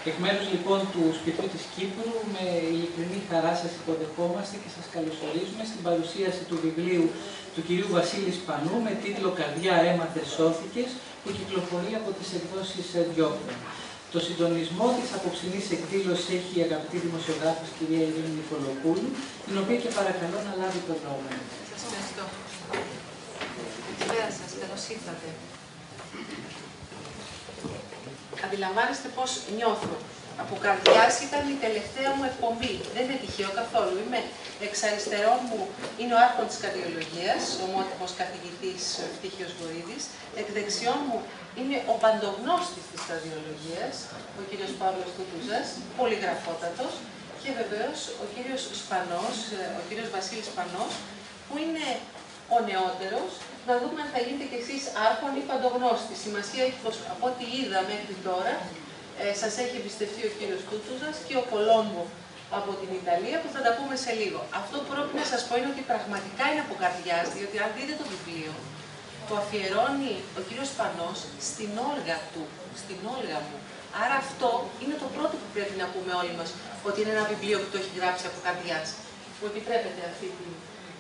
Εκ μέρους λοιπόν του Σπιτιού της Κύπρου, με ειλικρινή χαρά σας υποδεχόμαστε και σας καλωσορίζουμε στην παρουσίαση του βιβλίου του κυρίου Βασίλη Σπανού με τίτλο «Καρδιά έμαθε σώθηκες», που κυκλοφορεί από τις εκδόσεις Διόπτρα. Το συντονισμό της απόψινής εκδήλωσης έχει η αγαπητή δημοσιογράφος κυρία Ειρήνη Νικολοπούλου, την οποία και παρακαλώ να λάβει τον λόγο. Σας ευχαριστώ. Καλησπέρα σας, καλώς ήρθατε. Αντιλαμβάνεστε πώς νιώθω. Από καρδιάς ήταν η τελευταία μου εκπομπή. Δεν είναι τυχαίο καθόλου. Είμαι εξ αριστερών μου, είναι ο άρχον της καρδιολογίας, ο ομότιμος καθηγητής Ευτύχιος Βορίδης. Εκ δεξιών μου είναι ο παντογνώστης της καρδιολογίας, ο κύριος Παύλος Τούτουζας, πολυγραφότατος, και βεβαίως ο κύριος Σπανός, ο κύριος Βασίλης Σπανός, που είναι ο νεότερος. Να δούμε αν θα γίνετε κι εσείς άρχον ή παντογνώστης. Σημασία έχει πως από ό,τι είδα μέχρι τώρα, σας έχει εμπιστευτεί ο κύριος Τούτουζας και ο Κολόμπο από την Ιταλία, που θα τα πούμε σε λίγο. Αυτό που πρέπει να σας πω είναι ότι πραγματικά είναι από καρδιάς, διότι αν δείτε το βιβλίο, το αφιερώνει ο κύριος Σπανός στην Όλγα του, στην Όλγα μου. Άρα αυτό είναι το πρώτο που πρέπει να πούμε όλοι μας, ότι είναι ένα βιβλίο που το έχει γράψει από καρδιάς. Μου επιτρέπετε αυτή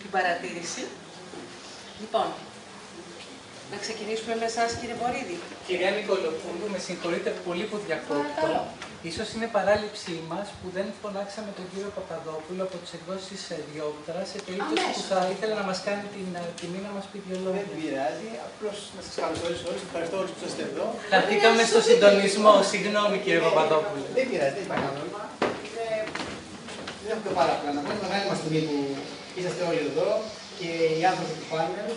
την παρατήρηση. Λοιπόν, να ξεκινήσουμε με εσάς, κύριε Βορίδη. Κυρία Νικολοπούλου, με συγχωρείτε πολύ που διακόπτω. Ίσως είναι παράληψή μας που δεν φωνάξαμε τον κύριο Παπαδόπουλο από τις εκδόσεις Διόπτρα, σε περίπτωση που θα ήθελε να μας κάνει την τιμή να μας πει δύο λόγια. Δεν πειράζει, απλώς να σας καλωσορίσω όλους. Ευχαριστώ όλους που είστε εδώ. Χαθήκαμε στο συντονισμό, συγγνώμη κύριε Παπαδόπουλο. Δεν πειράζει, δεν υπάρχει πρόβλημα. Δεν έχω και πάρα πολλά να πω. Είναι μεγάλη μας τιμή που είσαστε όλοι εδώ και οι άνθρωποι του πάνελ.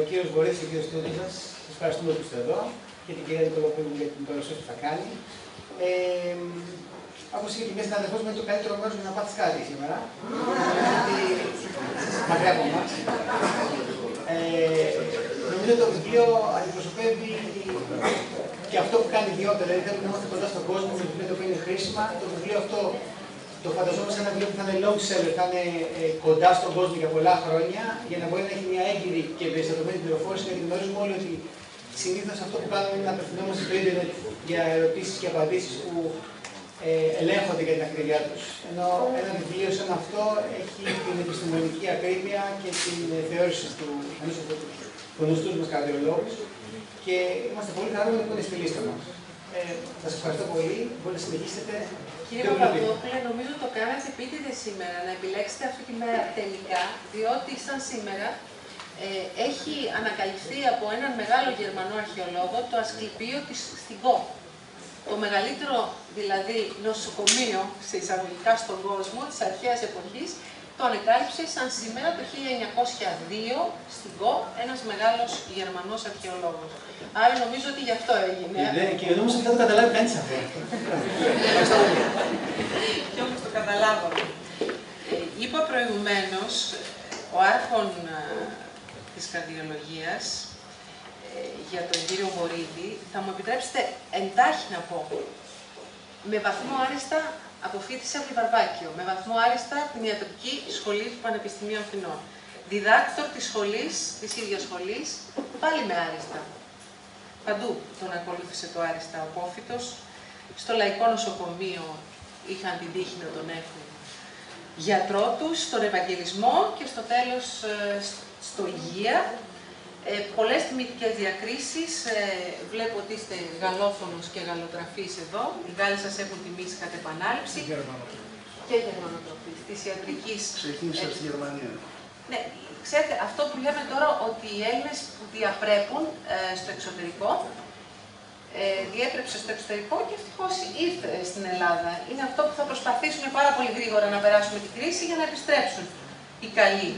Ο κύριος Βορίδης και ο κύριος Τούτουζας, σας ευχαριστούμε που είστε εδώ, και την κυρία Νικολοπούλου για την παρουσίαση που θα κάνει. Όπως είπε και μια συναδελφός, είναι το καλύτερο μέρος για να πάθεις κάτι σήμερα. Μακριά από εμάς. Νομίζω ότι το βιβλίο αντιπροσωπεύει και αυτό που κάνει Διόπτρα, δηλαδή θέλουμε να είμαστε κοντά στον κόσμο, με βιβλίο το οποίο είναι χρήσιμα. Το βιβλίο αυτό το φανταζόμαστε ένα βιβλίο που θα είναι long seller, θα είναι κοντά στον κόσμο για πολλά χρόνια, για να μπορεί να έχει μια έγκυρη και εμπεριστατωμένη πληροφόρηση, γιατί γνωρίζουμε όλοι ότι συνήθως αυτό που κάνουμε είναι να απευθυνόμαστε στο ίντερνετ για ερωτήσεις και απαντήσεις που ελέγχονται για την ακρίβειά τους. Ενώ ένα βιβλίο σαν αυτό έχει την επιστημονική ακρίβεια και την θεώρηση του γνωστούς μας καρδιολόγους, και είμαστε πολύ χαρούμενοι που είναι στη λίστα μας. Σας ευχαριστώ πολύ. Μπορείτε να συνεχίσετε. Κύριε Παπαδόπουλε, νομίζω το κάνατε επίτηδες σήμερα, να επιλέξετε αυτή τη μέρα τελικά, διότι σαν σήμερα έχει ανακαλυφθεί από έναν μεγάλο Γερμανό αρχαιολόγο το ασκληπείο της στην Κο. Το μεγαλύτερο δηλαδή νοσοκομείο σε εισαγωγικά στον κόσμο της αρχαίας εποχής, το ανακάλυψε σαν σήμερα το 1902 στην Κο ένας μεγάλος Γερμανός αρχαιολόγος. Άρα νομίζω ότι γι' αυτό έγινε. Και νομίζω ότι θα το καταλάβει κανείς αυτό. Και όμως το καταλάβαμε. Είπα προηγουμένως, ο άρχον της καρδιολογίας, για τον κύριο Βορίδη, θα μου επιτρέψετε εντάχει να πω. Με βαθμό άριστα αποφοίτησε από το Βαρβάκιο, με βαθμό άριστα την ιατρική σχολή του Πανεπιστημίου Αθηνών. Διδάκτορ της σχολής, της ίδιας σχολής, πάλι με άριστα. Παντού τον ακολούθησε το άριστα ο απόφοιτος. Στο Λαϊκό Νοσοκομείο είχαν την τύχη να τον έχουν γιατρό τους, στον Ευαγγελισμό και στο τέλος στο Υγεία. Πολλές τιμητικές διακρίσεις. Βλέπω ότι είστε γαλλόφωνος και γαλλοτραφής εδώ. Οι Γάλλοι σας έχουν τιμήσει κατ' επανάληψη. Και γερμανοτροφής της ιατρικής. Ξεκίνησα στη Γερμανία. Ναι, ξέρετε, αυτό που λέμε τώρα, ότι οι Έλληνες που διαπρέπουν στο εξωτερικό, διέπρεψε στο εξωτερικό και ευτυχώς ήρθε στην Ελλάδα. Είναι αυτό που θα προσπαθήσουμε πάρα πολύ γρήγορα να περάσουμε την κρίση για να επιστρέψουν οι καλοί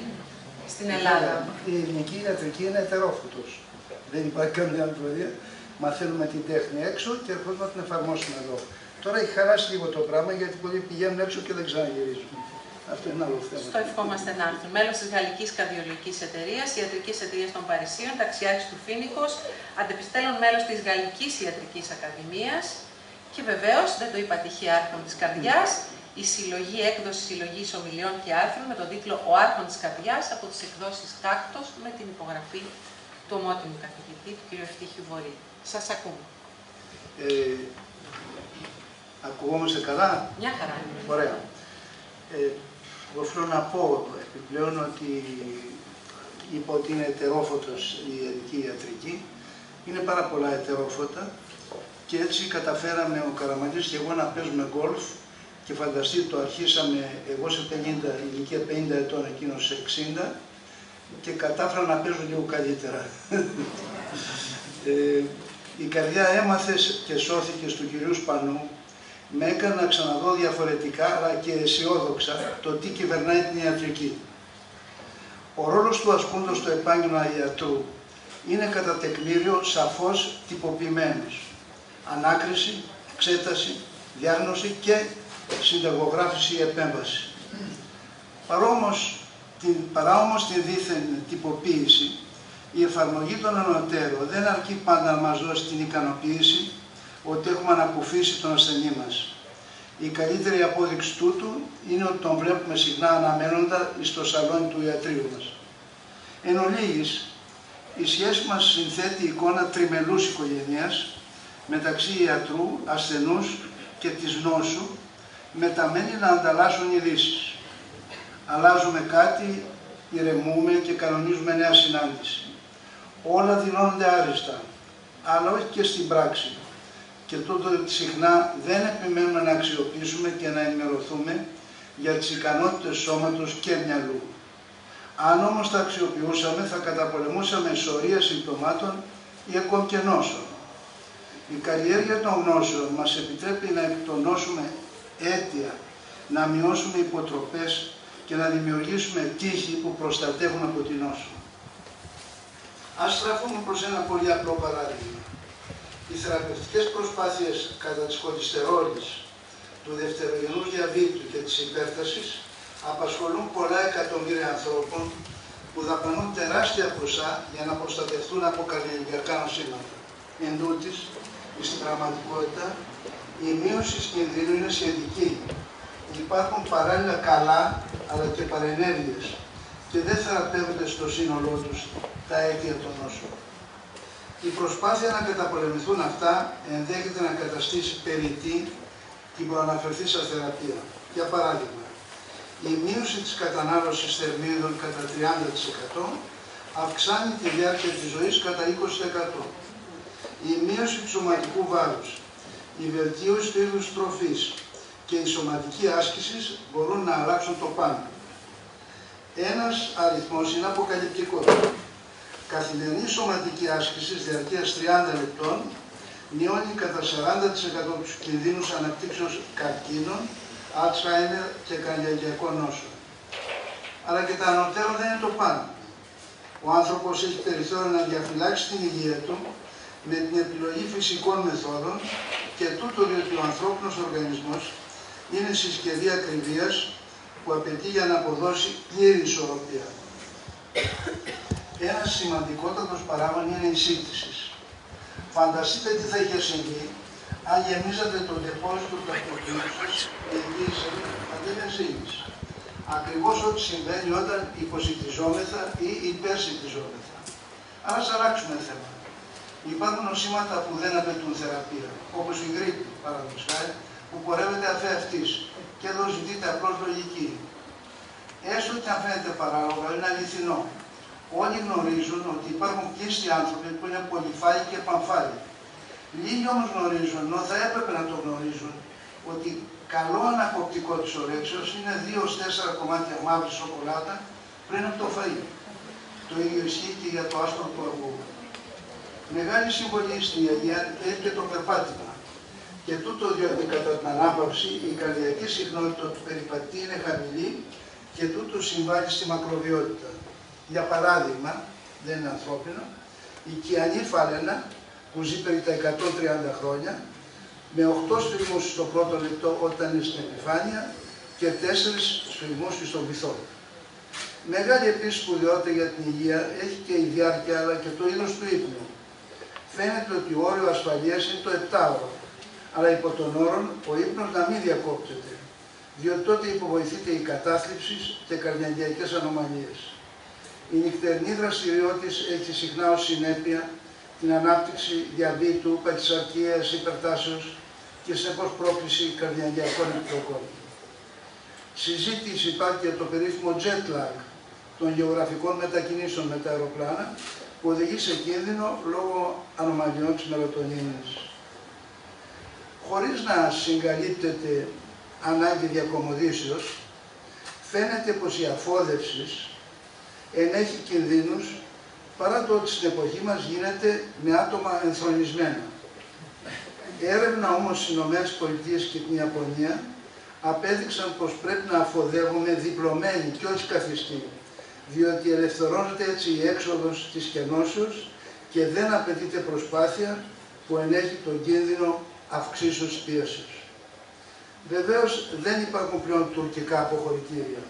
στην Ελλάδα. Η ελληνική ιατρική είναι ετερόφουτος. Δεν υπάρχει καμία άλλη προεδρία. Μαθαίνουμε την τέχνη έξω και ερχόμαστε να την εφαρμόσουμε εδώ. Τώρα έχει χαλάσει λίγο το πράγμα, γιατί πολλοί πηγαίνουν έξω και δεν ξαναγυρίζουν. Αυτό είναι άλλο θέμα. Στο ευχόμαστε να έρθουν. Μέλος της Γαλλικής Καρδιολογικής Εταιρείας, Ιατρικής Εταιρείας των Παρισίων, ταξιάρχης του Φοίνικος, αντεπιστέλλον μέλος της Γαλλικής Ιατρικής Ακαδημίας και βεβαίως, δεν το είπα τυχαία, άρχον της καρδιάς, η συλλογή, έκδοση συλλογής ομιλιών και άρθρων με τον τίτλο «Ο Άρχον της Καρδιάς» από τις εκδόσεις Κάκτος, με την υπογραφή του ομότιμου καθηγητή, του κ. Ευτύχιου Βορίδη. Σας ακούμε. Ακουγόμαστε καλά? Μια χαρά. Ωραία. Εγώ θέλω να πω επιπλέον ότι είπα ότι είναι ετερόφωτος η ιατρική ιατρική. Είναι πάρα πολλά ετερόφωτα και έτσι καταφέραμε ο Καραμανλής και εγώ να παίζουμε γκολφ και φανταστείτε το αρχίσαμε εγώ σε 50, ηλικία 50 ετών, εκείνος σε 60 και κατάφερα να παίζω λίγο καλύτερα. Η καρδιά έμαθε και σώθηκε του κυρίου Σπανού, με έκανε να ξαναδώ διαφορετικά αλλά και αισιόδοξα το τι κυβερνάει την ιατρική. Ο ρόλος του ασκούντος στο επάγγελμα ιατρού είναι κατά τεκμήριο σαφώς τυποποιημένος. Ανάκριση, εξέταση, διάγνωση και συνταγογράφηση ή επέμβαση. Παρά όμως την δίθεν τυποποίηση, η εφαρμογή των ανωτέρων δεν αρκεί πάντα να μας δώσει την ικανοποίηση ότι έχουμε ανακουφίσει τον ασθενή μας. Η καλύτερη απόδειξη τούτου είναι ότι τον βλέπουμε συχνά αναμένοντα στο σαλόνι του ιατρείου μας. Εν ολίγης, η σχέση μας συνθέτει εικόνα τριμελούς οικογένειας μεταξύ ιατρού, ασθενούς και της νόσου, μεταμένει να ανταλλάσσουν ειδήσεις. Αλλάζουμε κάτι, ηρεμούμε και κανονίζουμε νέα συνάντηση. Όλα δηλώνονται άριστα, αλλά όχι και στην πράξη. Και τούτο συχνά δεν επιμένουμε να αξιοποιήσουμε και να ενημερωθούμε για τις ικανότητες σώματος και μυαλού. Αν όμως τα αξιοποιούσαμε, θα καταπολεμούσαμε σωρία συμπτωμάτων ή ακόμη και νόσων. Η καλλιέργεια των γνώσεων μας επιτρέπει να εκτονώσουμε αίτια, να μειώσουμε υποτροπές και να δημιουργήσουμε τείχη που προστατεύουν από την νόσο. Ας στραφούμε προς ένα πολύ απλό παράδειγμα. Οι θεραπευτικές προσπάθειες κατά της χολυστερόλης, του δευτερογενούς διαβήτου και της υπέρτασης απασχολούν πολλά εκατομμύρια ανθρώπων που δαπανούν τεράστια ποσά για να προστατευτούν από καρδιαγγειακά νοσήματα. Εν τούτης, στην πραγματικότητα, η μείωση της κινδύνου είναι σχετική. Υπάρχουν παράλληλα καλά, αλλά και παρενέργειες και δεν θεραπεύονται στο σύνολό τους τα αίτια των νόσων. Η προσπάθεια να καταπολεμηθούν αυτά ενδέχεται να καταστήσει περιττή την προαναφερθήσα θεραπεία. Για παράδειγμα, η μείωση της κατανάλωσης θερμίδων κατά 30% αυξάνει τη διάρκεια της ζωής κατά 20%. Η μείωση του σωματικού βάρους, η βελτίωση του είδους τροφής και η σωματική άσκηση μπορούν να αλλάξουν το πάνω. Ένας αριθμός είναι αποκαλυπτικός. Καθημερινή σωματική άσκηση διαρκείας 30 λεπτών μειώνει κατά 40% τους κινδύνους αναπτύξεως καρκίνων, Alzheimer και καρδιαγγειακών νόσων. Αλλά και τα ανωτέρω δεν είναι το πάνω. Ο άνθρωπος έχει περιθώριο να διαφυλάξει την υγεία του με την επιλογή φυσικών μεθόδων και τούτο διότι ο ανθρώπινος οργανισμός είναι συσκευή ακριβίας που απαιτεί για να αποδώσει πλήρη ισορροπία. Ένας σημαντικότατος παράγων είναι η σύγχυση. Φανταστείτε τι θα είχε συμβεί αν γεμίζατε το ντεπόζιτο του αυτοκίνητος και εγγύησατε αντί βενζίνης. Ακριβώς ό,τι συμβαίνει όταν υποσιτιζόμεθα ή υπερσιτιζόμεθα. Αλλά ας αλλάξουμε θέμα. Υπάρχουν νοσήματα που δεν απαιτούν θεραπεία, όπως η γρίπη, παραδείγματος χάρη, που πορεύεται αφ' αυτής. Και εδώ ζητείται απλώς λογική. Έστω και αν φαίνεται παράλογο, είναι αληθινό. Όλοι γνωρίζουν ότι υπάρχουν πλήστοι άνθρωποι που είναι πολυφάγοι και πανφάγοι. Λίγοι όμως γνωρίζουν, ενώ θα έπρεπε να το γνωρίζουν, ότι καλό ανακοπτικό της ορέξεως είναι 2-4 κομμάτια μαύρη σοκολάτα πριν από το φαΐ. Το ίδιο ισχύει και για το άστρο του αυγού. Μεγάλη συμβολή στην υγεία έχει και το περπάτημα. Και τούτο διότι κατά την ανάπαυση η καρδιακή συχνότητα του περιπατή είναι χαμηλή και τούτο συμβάλλει στη μακροβιότητα. Για παράδειγμα, δεν είναι ανθρώπινο, η κιανή φάλαινα που ζει περί τα 130 χρόνια με 8 σφυγμούς στο πρώτο λεπτό όταν είναι στην επιφάνεια και 4 σφυγμούς στον βυθό. Μεγάλη επίσης σπουδαιότητα για την υγεία έχει και η διάρκεια αλλά και το είδος του ύπνου. Φαίνεται ότι ο όριο ασφαλείας είναι το 7ωρο, αλλά υπό τον όρο ο ύπνος να μην διακόπτεται, διότι τότε υποβοηθείται η κατάθλιψη και καρδιαγγειακές ανομαλίες. Η νυχτερινή δραστηριότητα έχει συχνά ως συνέπεια την ανάπτυξη διαβήτου, παχυσαρκίας, υπερτάσεως και συνεπώς πρόκληση καρδιαγγειακών επιπλοκών. Συζήτηση υπάρχει για το περίφημο jet lag των γεωγραφικών μετακινήσεων με τα αεροπλάνα, που οδηγεί σε κίνδυνο λόγω ανομαλιών της μελατονίνης. Χωρίς να συγκαλύπτεται ανάγκη διακομωδήσεως, φαίνεται πως η αφόδευση ενέχει κινδύνους, παρά το ότι στην εποχή μας γίνεται με άτομα ενθρονισμένα. Έρευνα όμως στις ΗΠΑ και την Ιαπωνία απέδειξαν πως πρέπει να αφοδεύουμε διπλωμένοι και όχι καθιστοί, διότι ελευθερώνεται έτσι η έξοδος της κενώσεως και δεν απαιτείται προσπάθεια που ενέχει τον κίνδυνο αυξήσεως πίεσης. Βεβαίως δεν υπάρχουν πλέον τουρκικά αποχωρητήρια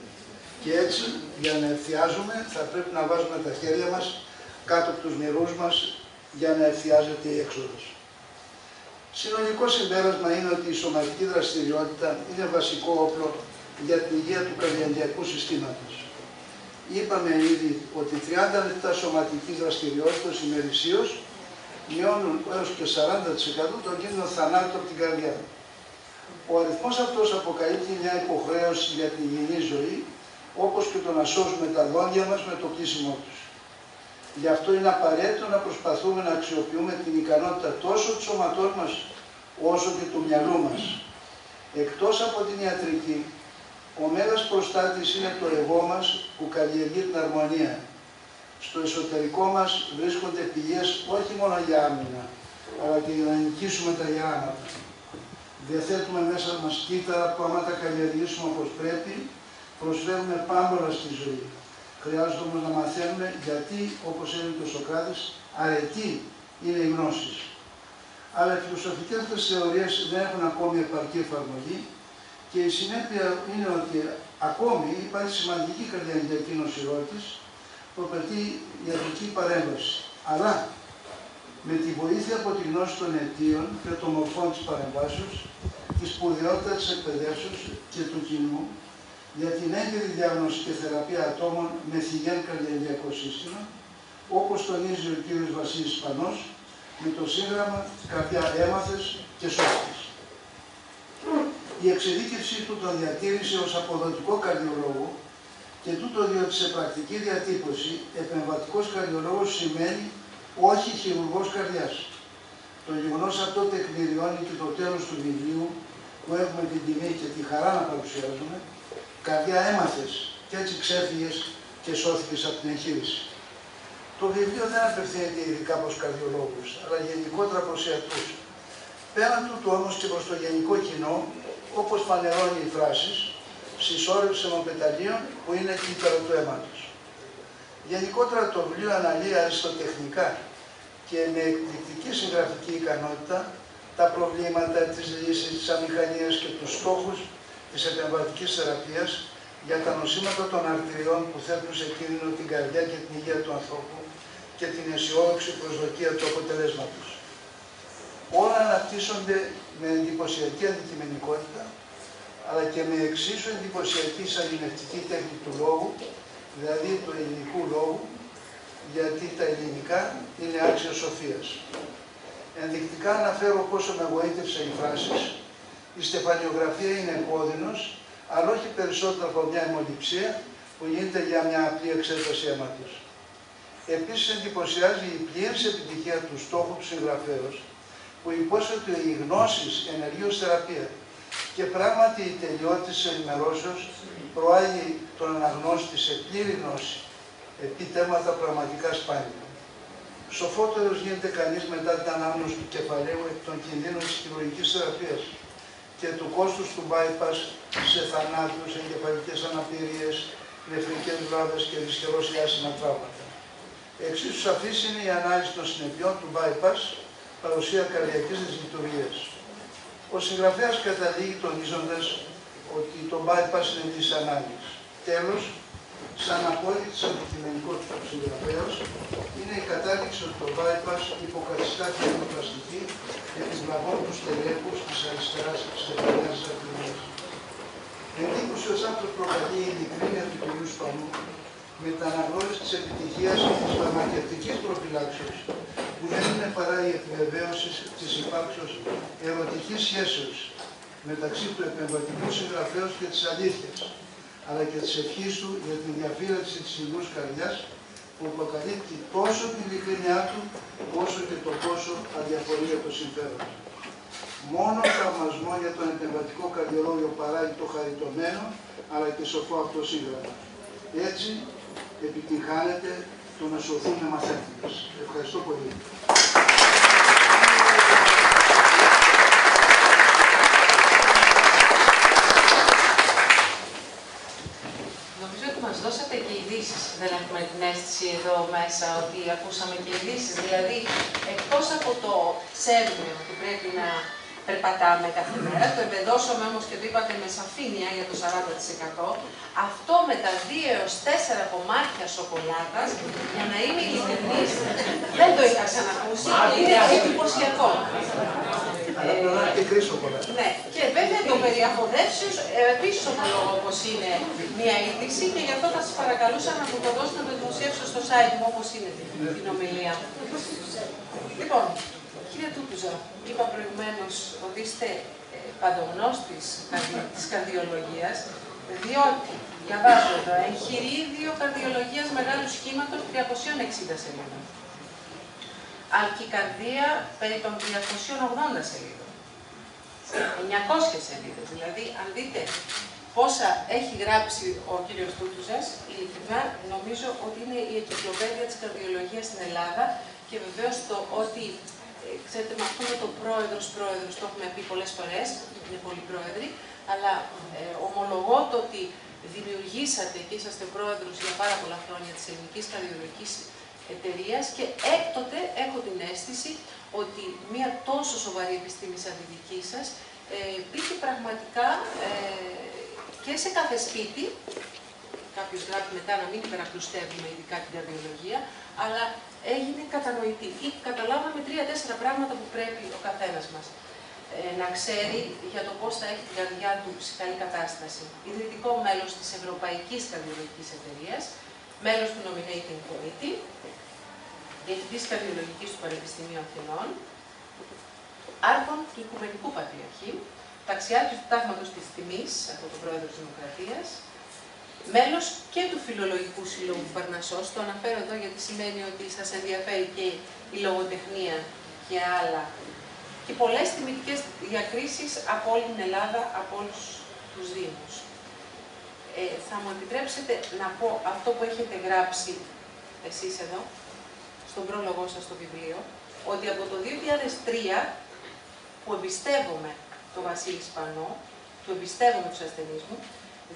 και έτσι για να ευθιάζουμε θα πρέπει να βάζουμε τα χέρια μας κάτω από τους μυρούς μας για να ευθιάζεται η έξοδος. Συνολικό συμπέρασμα είναι ότι η σωματική δραστηριότητα είναι βασικό όπλο για την υγεία του καρδιαγγειακού συστήματος. Είπαμε ήδη ότι 30 λεπτά σωματικής δραστηριότητας ημερησίως μειώνουν έως και 40% τον κίνδυνο θανάτου από την καρδιά. Ο αριθμός αυτός αποκαλύπτει μια υποχρέωση για την υγιεινή ζωή, όπως και το να σώζουμε τα δόντια μας με το κλείσιμό τους. Γι' αυτό είναι απαραίτητο να προσπαθούμε να αξιοποιούμε την ικανότητα τόσο του σώματός μας, όσο και του μυαλού μας. Εκτός από την ιατρική, ο μέγας προστάτης είναι το εγώ μας που καλλιεργεί την αρμονία. Στο εσωτερικό μας βρίσκονται πηγές όχι μόνο για άμυνα, αλλά και για να νικήσουμε τα γεράματα. Διαθέτουμε μέσα μας κύτταρα που άμα τα καλλιεργήσουμε όπως πρέπει, προσφέρουμε πάμπολα στη ζωή. Χρειάζεται όμως να μαθαίνουμε γιατί, όπως έλεγε ο Σωκράτης, αρετή είναι η γνώση. Αλλά οι φιλοσοφικές αυτές θεωρίες δεν έχουν ακόμη επαρκή εφαρμογή και η συνέπεια είναι ότι ακόμη υπάρχει σημαντική καρδιαγγειακή νοσηρότης που απαιτεί ιατρική παρέμβαση. Αλλά με τη βοήθεια από τη γνώση των αιτίων και των μορφών της παρεμβάσεως, τη σπουδαιότητα της εκπαιδεύσεως και του κοινού, για την έγκαιρη διάγνωση και θεραπεία ατόμων με θυγέν καρδιαγγειακό σύστημα, όπως τονίζει ο κ. Βασίλης Πανός, με το σύγγραμμα «Καρδιά έμαθες και σώθηκες». Η εξειδίκευσή του τον διατήρησε ως αποδοτικό καρδιολόγο και τούτο διότι σε πρακτική διατύπωση επεμβατικός καρδιολόγος σημαίνει όχι χειρουργός καρδιάς. Το γεγονός αυτό τεκμηριώνει και το τέλος του βιβλίου που έχουμε την τιμή και τη χαρά να παρουσιάζουμε, «Καρδιά έμαθες και έτσι ξέφυγες και σώθηκες από την εγχείρηση». Το βιβλίο δεν απευθύνεται ειδικά προς καρδιολόγους, αλλά γενικότερα προς ιατρούς. Πέραν τούτου όμως και προς το γενικό κοινό, όπως φανερώνει οι φράσεις, συσσόρευση αιμοπεταλίων που είναι κύτταρο του αίματος. Γενικότερα το βιβλίο αναλύει αριστοτεχνικά και με εκπληκτική συγγραφική ικανότητα τα προβλήματα της λύσης, της αμηχανίας και τους στόχους της επεμβατικής θεραπείας για τα νοσήματα των αρτηριών που θέτουν σε κίνδυνο την καρδιά και την υγεία του ανθρώπου και την αισιόδοξη προσδοκία του αποτελέσματος. Όλα αναπτύσσονται με εντυπωσιακή αντικειμενικότητα, αλλά και με εξίσου εντυπωσιακή σαγηνευτική τέχνη του λόγου, δηλαδή του ελληνικού λόγου, γιατί τα ελληνικά είναι άξια σοφίας. Ενδεικτικά αναφέρω πόσο με γοήτευσε οι φράσεις. Η στεφανιογραφία είναι κόδυνος, αλλά όχι περισσότερο από μια αιμοληψία που γίνεται για μια απλή εξέταση αίματος. Επίσης εντυπωσιάζει η πλήρης επιτυχία του στόχου του συγγραφέως, που υπόσχεται ότι οι γνώσεις ενεργεί ως θεραπεία. Και πράγματι η τελειότητα της ενημερώσεως προάγει τον αναγνώστη σε πλήρη γνώση, επί θέματα πραγματικά σπάνια. Σοφότερος γίνεται κανείς μετά την ανάγνωση του κεφαλαίου εκ των κινδύνων της χειρουργικής θεραπείας και του κόστους του bypass σε θανάτους, εγκεφαλικές αναπηρίες, νεφρικές βλάβες και δυσχερώς ή άσχημα τραύματα. Εξίσου σαφής είναι η ανάλυση των συνεπειών του bypass, παρουσία καρδιακής δυσλειτουργίας. Ο συγγραφέας καταλήγει τονίζοντας ότι το bypass είναι δυσανάγκης. Τέλος, σαν απόλυτης αντικειμενικότητας του συγγραφέως, είναι η κατάληξη ότι το bypass υποκαθιστά τη αιματοπλαστική για τις βλαβών του στελέχους της αριστεράς και της δεξιάς αρτηρίας. Εντύπωση ως αυτός προκαλεί η ειλικρίνεια του κ. Σπανού με την αναγνώριση της επιτυχίας της φαρμακευτικής προφυλάξεως που δεν είναι παρά η επιβεβαίωση της υπάρξεως ερωτικής σχέσεως μεταξύ του επεμβατικού συγγραφέως και της αλήθειας, αλλά και της ευχής του για τη διαφύλαξη της υγιούς καρδιάς, που αποκαλύπτει τόσο την ειλικρίνειά του, όσο και το πόσο αδιαφορεί για το συμφέρον. Μόνο θαυμασμό για τον επεμβατικό καρδιολόγιο παράγει το χαριτωμένο, αλλά και σοφό αυτό σύγγραμμα. Έτσι, επιτυγχάνεται το να σωθούν μαθαίνοντες. Ευχαριστώ πολύ. Νομίζω ότι μας δώσατε και ειδήσεις. Δεν έχουμε την αίσθηση εδώ μέσα ότι ακούσαμε και ειδήσεις. Δηλαδή, εκτός από το ξέρουμε ότι πρέπει να περπατάμε κάθε μέρα, το εμπεδώσαμε όμως και το είπατε με σαφήνεια για το 40%, αυτό με τα 2 έως 4 κομμάτια σοκολάτας, για να είμαι ειλικρινής, δεν το είχα ξανακούσει, είναι εντυπωσιακό. Ναι, και βέβαια το περί αποδεύσεως επίσης ομολόγω όπως είναι μια είδηση και γι' αυτό θα σας παρακαλούσα να μου το δώσετε να το δημοσιεύσω στο site μου όπως είναι την ομιλία. Λοιπόν, κύριε Τούτουζα, είπα προηγουμένως ότι είστε παντογνώστης της καρδιολογίας, διότι, διαβάζω εδώ, εγχειρίδιο καρδιολογίας μεγάλου σχήματος 360 σελίδων. Αλκικαρδία περί των 380 σελίδων. 900 σελίδες. Δηλαδή, αν δείτε πόσα έχει γράψει ο κύριος Τούτουζας, ειλικρινά νομίζω ότι είναι η εγκυκλοπαίδεια της καρδιολογίας στην Ελλάδα και βεβαίως το ότι, ξέρετε, με αυτό με το πρόεδρος, το έχουμε πει πολλές φορές, είναι πολλοί πρόεδροι, αλλά ομολογώ το ότι δημιουργήσατε και είσαστε πρόεδρος για πάρα πολλά χρόνια της Ελληνικής Καρδιολογικής Εταιρείας και έκτοτε έχω την αίσθηση ότι μια τόσο σοβαρή επιστήμη σαν τη δική σας πήγε πραγματικά και σε κάθε σπίτι, κάποιος γράφει μετά να μην υπεραπλουστεύουμε ειδικά την καρδιολογία, αλλά έγινε κατανοητή ή καταλάβαμε 3-4 πράγματα που πρέπει ο καθένας μας να ξέρει για το πώς θα έχει την καρδιά του σε καλή κατάσταση. Ιδρυτικό μέλος της Ευρωπαϊκής Καρδιολογικής Εταιρείας, μέλος του Nominating Committee, διευθυντής καρδιολογικής του Πανεπιστημίου Αθηνών, άρχον του Οικουμενικού Πατριαρχείου, ταξιάρχης του Τάγματος της Τιμής από τον Πρόεδρο της Δημοκρατίας, μέλος και του Φιλολογικού Συλλόγου του Παρνασσός. Το αναφέρω εδώ γιατί σημαίνει ότι σας ενδιαφέρει και η λογοτεχνία και άλλα. Και πολλές τιμητικές διακρίσεις από όλη την Ελλάδα, από όλους τους Δήμους. Θα μου επιτρέψετε να πω αυτό που έχετε γράψει εσείς εδώ, στον πρόλογό σας στο βιβλίο, ότι από το 2003 που εμπιστεύομαι τον Βασίλη Σπανό, του εμπιστεύομαι τους ασθενείς μου,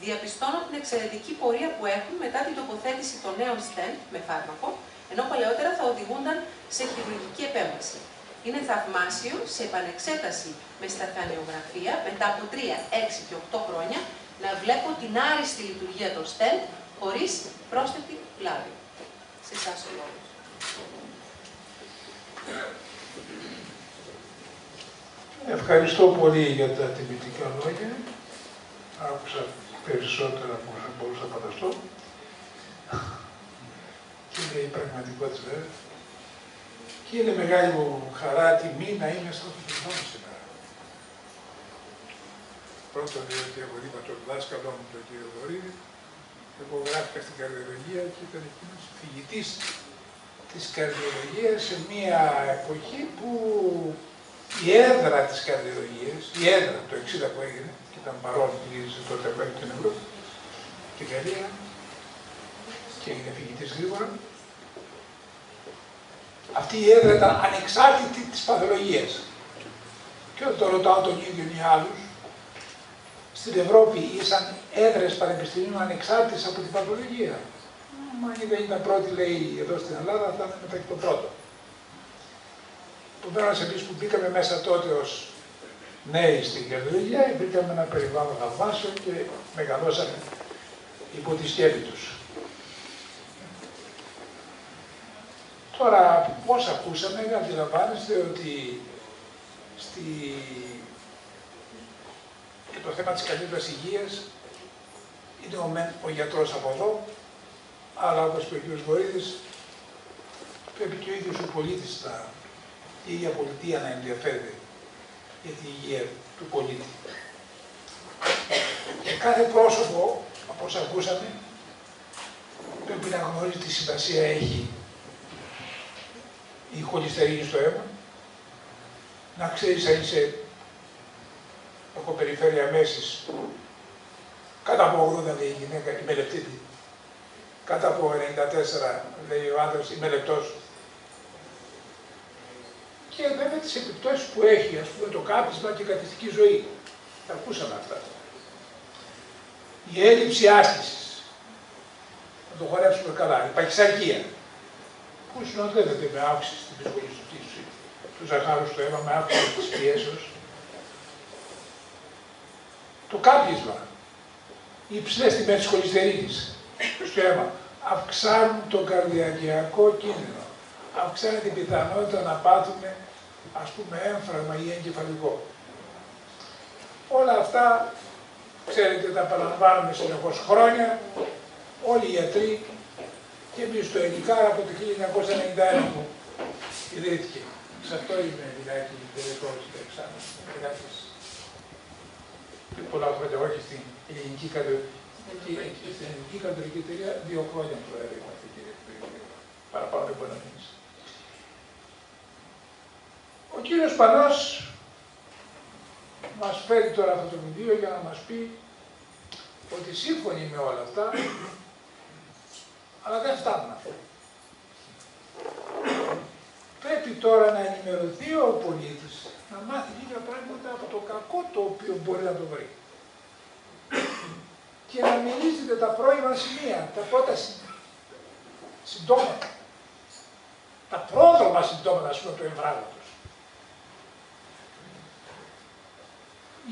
διαπιστώνω την εξαιρετική πορεία που έχουν μετά την τοποθέτηση των νέων stent με φάρμακο, ενώ παλαιότερα θα οδηγούνταν σε χειρουργική επέμβαση. Είναι θαυμάσιο σε επανεξέταση με σταθανιογραφία μετά από 3, 6 και 8 χρόνια να βλέπω την άριστη λειτουργία των stent χωρίς πρόσθετη βλάβη. Σε εσάς ο λόγος. Ευχαριστώ πολύ για τα τιμητικά λόγια. Άκουσα περισσότερα από όσα μπορούσα να φανταστώ. Και είναι η πραγματικότητα βέβαια. Και είναι μεγάλη μου χαρά, τιμή να είμαι στο Χριστό σήμερα. Πρώτον, διότι εγώ είπα τον δάσκαλό μου, τον κύριο Δωρίδη, εγώ γράφηκα στην καρδιολογία και ήταν εκείνος φοιτητής της καρδιολογίας σε μια εποχή που η έδρα της καρδιολογίας, η έδρα το 60 που έγινε, και ήταν παρόν, γύρισε τότε από την Ευρώπη, και Γαλλία, και έγινε φοιτητής γρήγορα. Αυτή η έδρα ήταν ανεξάρτητη της παθολογίας. Και όταν το ρωτάω τον ίδιο ή άλλους, στην Ευρώπη ήσαν έδρες πανεπιστημίων ανεξάρτητες από την παθολογία. Μα αν δεν ήταν πρώτη, λέει, εδώ στην Ελλάδα, θα ήταν μετά και το πρώτο. Επομένως, εμείς που μπήκαμε μέσα τότε ως νέοι στην καρδιολογία, μπήκαμε ένα περιβάλλον θαυμάσιο και μεγαλώσαμε υπό τη σκέπη τους. Τώρα, πώς ακούσαμε, αντιλαμβάνεστε ότι και το θέμα της καλύτερης υγείας είναι ο γιατρός από εδώ, αλλά όπως είπε ο κ. Βορίδης, πρέπει και ο ίδιος ο πολίτης, η ίδια πολιτεία να ενδιαφέρεται για την υγεία του πολίτη. Και κάθε πρόσωπο, από όσα ακούσαμε, πρέπει να γνωρίζει τι σημασία έχει η χολυστερίνη στο αίμα, να ξέρεις αν είσαι, έχω περιφέρεια μέσης, κάτω από 80 λέει η γυναίκα, είμαι λεπτήτη, κάτω από 94 λέει ο άντρας, είμαι λεπτός. Και βέβαια τις επιπτώσεις που έχει, ας πούμε, το κάπνισμα και η κατοικική ζωή. Τα ακούσαμε αυτά. Η έλλειψη άσκησης, να το χορέψουμε καλά, η παχυσαρκία, που συνοδεύεται με αύξηση στην πισχολιστική του ζαχάρου στο αίμα, με αύξηση της πιέσεως. Το κάπνισμα, οι υψηλές τιμές της χολυστερίνης στο αίμα, αυξάνουν τον καρδιακιακό κίνδυνο, αυξάνουν την πιθανότητα να πάθουμε, ας πούμε, έμφραγμα ή εγκεφαλικό. Όλα αυτά, ξέρετε, τα παραλαμβάνουμε συνεχώς χρόνια, όλοι οι ιατροί, και εμείς στο Ελληνικάρα από το 1991 που ιδρύθηκε. Σε αυτό είμαι λιγάκι τελικός στο εξάμεινο. Πολλά χρόνια, όχι στην ελληνική κατοικική εταιρεία, 2 χρόνια προέδρευα αυτή, κύριε. Παραπάνω δεν μπορεί να μείνει. Ο κύριος Πανός μας φέρει τώρα αυτό το βιβλίο για να μας πει ότι σύμφωνοι με όλα αυτά, αλλά δεν φτάνουν αυτά. Πρέπει τώρα να ενημερωθεί ο πολίτης, να μάθει λίγα πράγματα από το κακό το οποίο μπορεί να το βρει. Και να μιλήσετε τα πρώιμα σημεία, τα πρώτα συμπτώματα. Τα πρόδρομα συμπτώματα, ας πούμε, του εμβράγματος.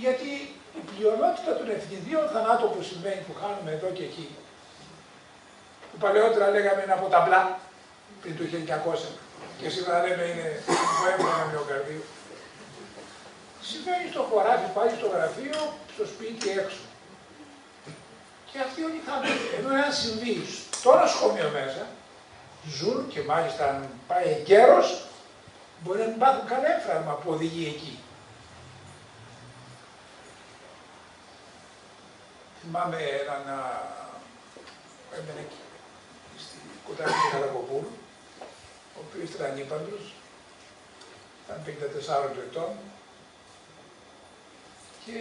Γιατί η πλειονότητα των ευνηδίων θανάτων που συμβαίνει, που χάνουμε εδώ και εκεί, που παλαιότερα λέγαμε είναι από ταμπλά, πριν το 1900, και σήμερα λέμε είναι το έμβραμα μυοκαρδίου, συμβαίνει στο χωράφι, πάλι στο γραφείο, στο σπίτι έξω. Και αυτοί όλοι χάνουν. Ενώ αν συμβεί στο νοσοκομείο μέσα, ζουν και μάλιστα αν πάει εγκαίρος, μπορεί να μην πάθουν κανένα έμφραγμα που οδηγεί εκεί. Θυμάμαι έναν έμενε κοντά στην Καρακοπούλου, ο οποίος ήταν ανήπαντρος, ήταν 54 ετών και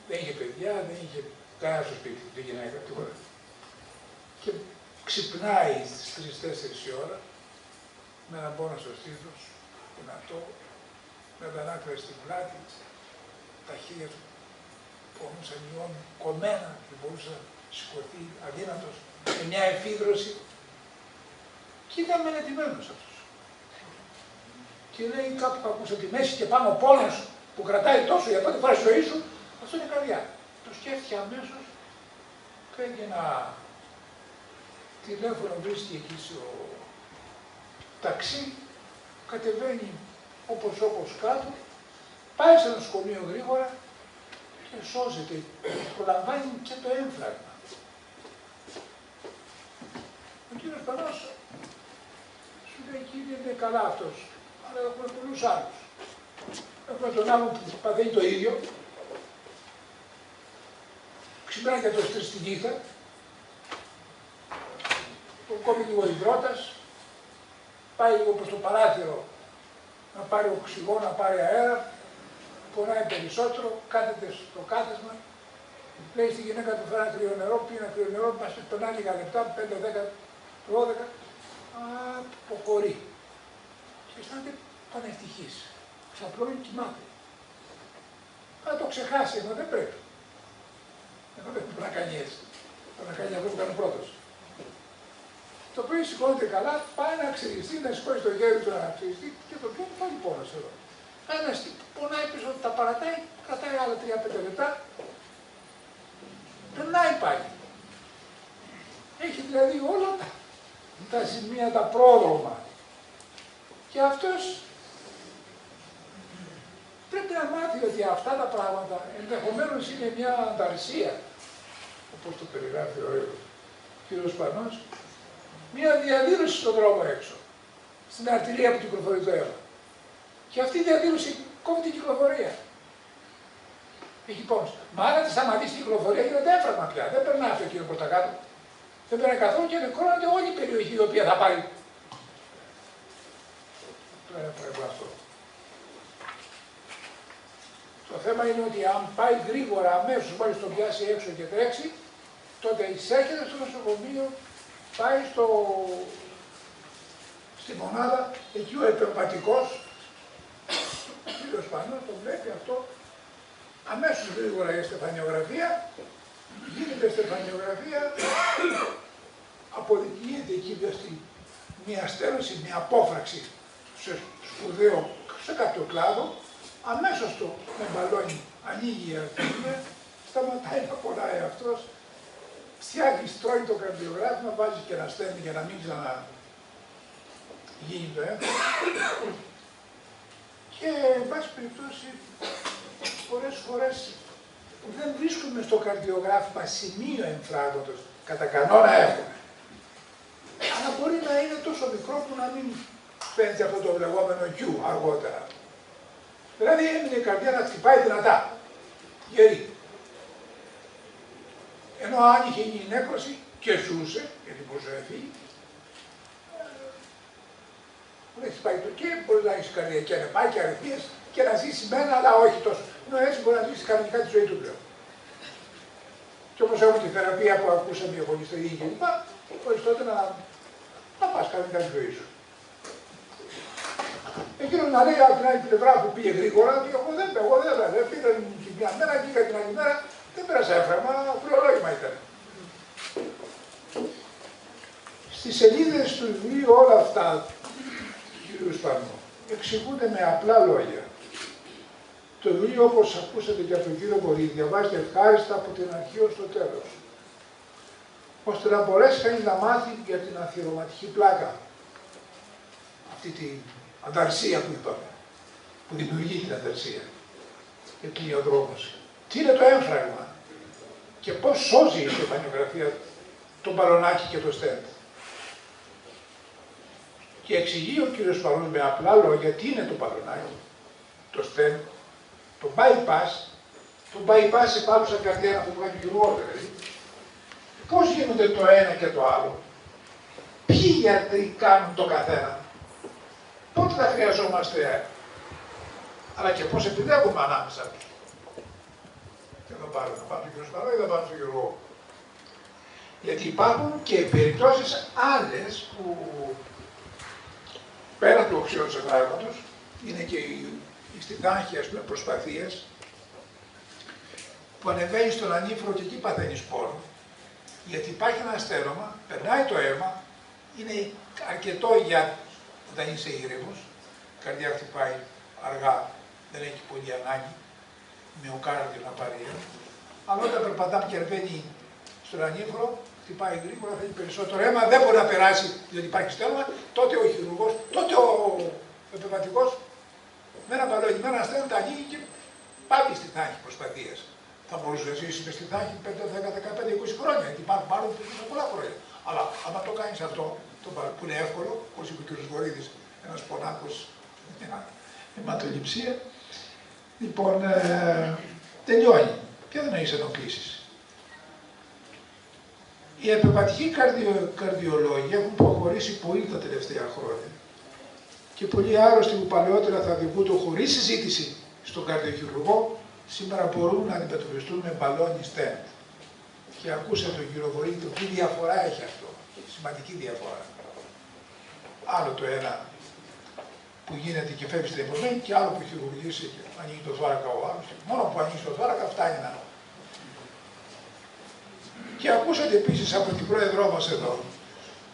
δεν είχε παιδιά, δεν είχε κανένα στο σπίτι, δεν γυναίκα, τίποτα. Και ξυπνάει στις 3-4 η ώρα με έναν πόνο στο στήθος, δυνατό, με δανάκρα στην πλάτη, τα χέρια του πόνουσαν λιώνουν, κομμένα, δεν μπορούσε να σηκωθεί, αδύνατος, με μια εφίδρωση. Και ήταν μελετημένος αυτός. Και λέει κάπου που ακούσα τη μέση και πάνω ο πόνος που κρατάει τόσο για πρώτη φορά στη ζωή σου, αυτό είναι καρδιά. Το σκέφτηκε αμέσως, κάνει ένα τηλέφωνο, βρίσκει εκεί στο ταξί, κατεβαίνει όπως κάτω, πάει σε νοσοκομείο γρήγορα και σώζεται, προλαμβάνει και το έμφραγμα. Ο κύριος Πανός σου λέει εκεί είναι καλά αυτός, αλλά έχουμε πολλούς άλλους. Έχουμε τον άλλο που παθαίνει το ίδιο, ξυπνάει για το 3 στη νύχτα, τον κόβει λίγο υδρότας, πάει λίγο προς το παράθυρο να πάρει οξυγόνο, να πάρει αέρα, πονάει περισσότερο, κάθεται στο κάθεσμα, λέει στη γυναίκα του φέρει ένα κρύο νερό, πει ένα κρύο νερό, μας περνάει λίγα λεπτά, 5, 10, 12, αποχωρεί. Και αισθάνεται πανευτυχής. Ξαπλώνει, κοιμάται. Θα το ξεχάσει, ενώ δεν πρέπει. Ενώ δεν πρέπει να κάνει έτσι. Θα να κάνει αυτό που κάνει πρώτος. Το πρωί σηκώνεται καλά, πάει να ξυριστεί, να σηκώσει το χέρι του να ξυριστεί και το πιάνει πάλι πόνος εδώ. Ένα πονάει πίσω, τα παρατάει, κρατάει άλλα 3-5 λεπτά, περνάει πάλι. Έχει δηλαδή όλα τα σημεία, τα πρόδρομα. Και αυτός πρέπει να μάθει ότι αυτά τα πράγματα ενδεχομένως είναι μια ανταρσία, όπως το περιγράφει ο κύριος Πανός, μια διαδήλωση στον δρόμο έξω. στην αρτηρία που κυκλοφορεί το αίμα. Και αυτή η διαδήλωση κόβει την κυκλοφορία. Έχει πόνος. Μα αν τη σταματήσει η κυκλοφορία γίνεται έμφραγμα πια. Δεν περνάει αυτό εκείνο προς τα κάτω. Δεν περνάει καθόλου και νεκρώνεται όλη η περιοχή η οποία θα πάρει το έμφραγμα αυτό. Το θέμα είναι ότι αν πάει γρήγορα αμέσως, μόλις τον πιάσει έξω και τρέξει, τότε εισέρχεται στο νοσοκομείο, πάει στη μονάδα, εκεί ο επεμβατικός, ο κ. Σπανός, το βλέπει αυτό, αμέσως γρήγορα η στεφανιογραφία, γίνεται στεφανιογραφία, αποδεικνύεται εκεί μια στέρωση, μια απόφραξη σε σπουδαίο, σε κάποιο κλάδο, αμέσως το με μπαλόνι ανοίγει η αρτηρία, σταματάει να πονάει αυτός, φτιάχνει, στρώει το καρδιογράφημα, βάζει και ένα στέμι για να μην ξαναγίνει το αίμα. Και, εν πάση περιπτώσει, πολλές φορές δεν βρίσκουμε στο καρδιογράφημα σημείο εμφράγματος, κατά κανόνα έχουμε. Αλλά μπορεί να είναι τόσο μικρό που να μην φαίνεται αυτό το λεγόμενο Q αργότερα. Δηλαδή έμεινε η καρδιά να χτυπάει δυνατά, γερή. Ενώ αν είχε γίνει νέκρωση και ζούσε, γιατί μπορούσε να φύγει, μπορεί να χτυπάει το και μπορεί να έχει καρδιακή ανεπάρκεια, αριθμίες και να ζήσει μένα, αλλά όχι τόσο. Ενώ έτσι μπορεί να ζήσει κανονικά τη ζωή του πλέον. Και όπως έχουμε τη θεραπεία που ακούσαμε οι αγωνιστικοί κλπ., μπορείς τότε να πας κανονικά τη ζωή σου. Εκείνος να λέει από την άλλη πλευρά που πήγε γρήγορα, ότι εγώ δεν πήγα την μια μέρα και την άλλη μέρα, δεν πέρασα έμφραγμα, φρεολόγημα ήταν. Στις σελίδες του βιβλίου όλα αυτά, κ. Σπανού, εξηγούνται με απλά λόγια. Το βιβλίο, όπως ακούσατε και από τον κύριο Βορύδη, διαβάζεται ευχάριστα από την αρχή ως το τέλος, ώστε να μπορέσει κανείς να μάθει για την αθυρωματική πλάκα, αυτή την ανταρσία που είπαμε, που δημιουργεί την ανταρσία και κλείνει ο δρόμος. Τι είναι το έμφραγμα και πώς σώζει η στεφανιογραφία το μπαλονάκι και το στέντ. Και εξηγεί ο κ. Σπανός με απλά λόγια τι είναι το μπαλονάκι, το στέντ, το bypass σε πάλουσα καρδιά να το βγάλει χειρότερα. Πώς γίνονται το ένα και το άλλο, ποιοι γιατροί κάνουν το καθένα, πότε θα χρειαζόμαστε, αλλά και πώς επιλέγουμε ανάμεσα τους. Και θα πάρω τον κύριο Σπανό ή θα πάρω τον Γιώργο. Γιατί υπάρχουν και περιπτώσεις άλλες που πέρα του οξυώδους εφράγματος, είναι και οι στιθάρχοι προσπαθίες που ανεβαίνει στον ανήφρο και εκεί παθαίνει σπόρο. Γιατί υπάρχει ένα στέρωμα, περνάει το αίμα, είναι αρκετό για όταν είσαι ήρεμος, η καρδιά χτυπάει αργά, δεν έχει πολύ ανάγκη, μυοκάρδιο να πάρει αίμα. Αλλά όταν περπατάμε και ανεβαίνει στον ανήφρο, χτυπάει γρήγορα, θέλει περισσότερο αίμα, δεν μπορεί να περάσει διότι υπάρχει στέρωμα, τότε ο χειρουργός, τότε ο επεμβατικός με ένα μπαλόνι, με ένα στέρωμα, τα ανοίγει και πάλι στη τάχη προσπαθίας. Θα μπορούσε να ζήσει με στη τάχη 5, 10, 15, 20 χρόνια, γιατί υπάρχουν μάλλον πολλά χρόνια. Αλλά άμα το κάνεις αυτό, που είναι εύκολο, όπως είπε ο κ. Βορύδης, ένας πονάκος, μια αιματοληψία, λοιπόν, τελειώνει και δεν έχεις ενοχλήσεις. Οι επεμβατικοί καρδιολόγοι έχουν προχωρήσει πολύ τα τελευταία χρόνια και πολλοί άρρωστοι που παλαιότερα θα οδηγούνται χωρίς συζήτηση στον καρδιοχειρουργό, σήμερα μπορούν να αντιμετωπιστούν με μπαλόνι στέντ. Και ακούσατε τον κύριο Βορύδη τι διαφορά έχει αυτό, σημαντική διαφορά. Άλλο το ένα που γίνεται και φεύγει στην επομένη και άλλο που χειρουργήσει και ανοίγει το θώρακα ο άλλος. Μόνο που ανοίγει το θώρακα φτάνει να. Και ακούσατε επίσης από την πρόεδρό μας εδώ,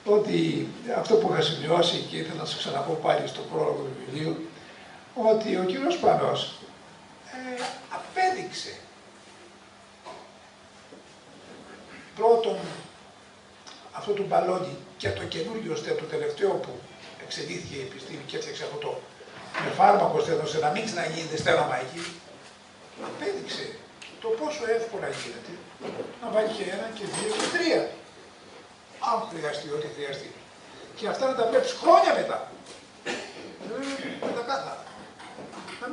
ότι αυτό που είχα σημειώσει και ήθελα να σας ξαναπώ πάλι στο πρόλογο του βιβλίου, ότι ο κύριος Σπανός απέδειξε πρώτον αυτό το μπαλόνι και το καινούργιο στέντ, το τελευταίο που εξελίχθηκε η επιστήμη και έφτιαξε αυτό το με φάρμακο στέντ, ώστε να μην ξαναγίνεται στέρωμα εκεί, απέδειξε το πόσο εύκολα γίνεται να βάλει και ένα και δύο και τρία. Αν χρειαστεί, ό,τι χρειαστεί. Και αυτά να τα βλέπεις χρόνια μετά.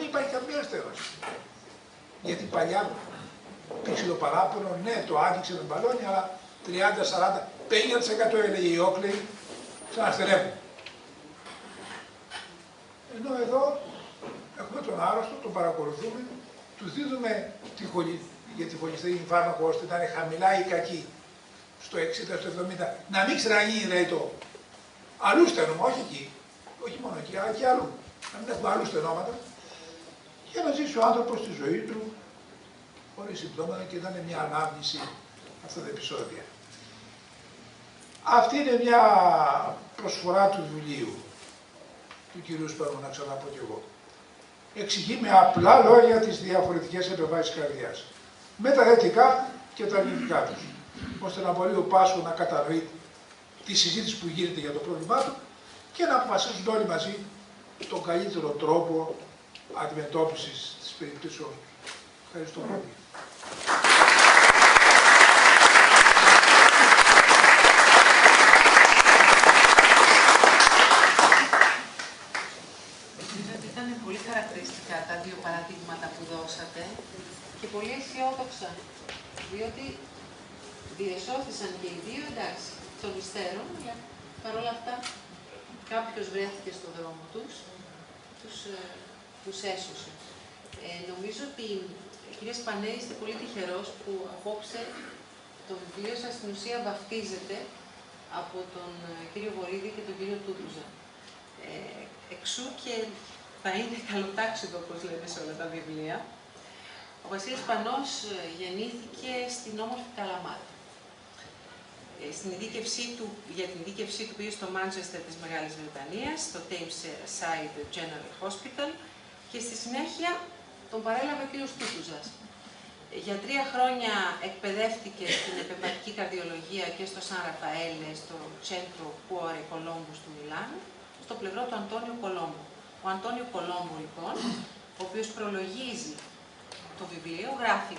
δεν υπάρχει καμία στέρωση. Γιατί παλιά υπήρξε το παράπονο, ναι, το άγγιξε με μπαλόνι, αλλά 30, 40, 50% έλεγε η Oakley, ξαναστερεύουν. Ενώ εδώ έχουμε τον άρρωστο, τον παρακολουθούμε, του δίδουμε για τη χολυστερίνη φάρμακο ώστε να είναι χαμηλά ή κακή, στο 60, στο 70, να μην ξαναγίνει δηλαδή το αλλού στενόμα, όχι εκεί, όχι μόνο εκεί, αλλά και αλλού. Να μην έχουμε αλλού στενόματα, για να ζήσει ο άνθρωπος τη ζωή του χωρίς συμπτώματα και να είναι μια ανάμνηση αυτά τα επεισόδια. Αυτή είναι μια προσφορά του βιβλίου του κυρίου Σπανού, να ξαναπώ κι εγώ. Εξηγεί με απλά λόγια τις διαφορετικές επεμβάσεις καρδιάς, με τα θετικά και τα αρνητικά τους, ώστε να μπορεί ο Πάσχο να κατανοεί τη συζήτηση που γίνεται για το πρόβλημά του και να αποφασίσουν όλοι μαζί τον καλύτερο τρόπο αντιμετώπισης της περιπτώσεως τους. Ευχαριστώ πολύ. Ήταν πολύ χαρακτηριστικά τα δύο παραδείγματα που δώσατε και πολύ αισιόδοξα, διότι διεσώθησαν και οι δύο, εντάξει, των υστέρων, αλλά παρόλα αυτά κάποιος βρέθηκε στο δρόμο τους έσωσε. Νομίζω ότι, κύριε Σπανέ, είστε πολύ τυχερός που απόψε το βιβλίο σας στην ουσία βαφτίζεται από τον κύριο Βορίδη και τον κύριο Τούτουζα. Εξού και θα είναι καλοτάξιδο, όπως λέμε σε όλα τα βιβλία. Ο Βασίλης Σπανός γεννήθηκε στην όμορφη Καλαμάτα. Για την ειδίκευσή του πήγε στο Μάντσεστερ της Μεγάλης Βρετανίας, στο Tameside General Hospital, και στη συνέχεια τον παρέλαβε ο κύριος Τούτουζας. Για 3 χρόνια εκπαιδεύτηκε στην επεμβατική καρδιολογία και στο Σαν Ραφαέλε, στο Centro Cuore Columbus του Μιλάνου, στο πλευρό του Αντώνιου Κολόμπου. Ο Αντώνιο Κολόμπου, λοιπόν, ο οποίος προλογίζει το βιβλίο, γράφει: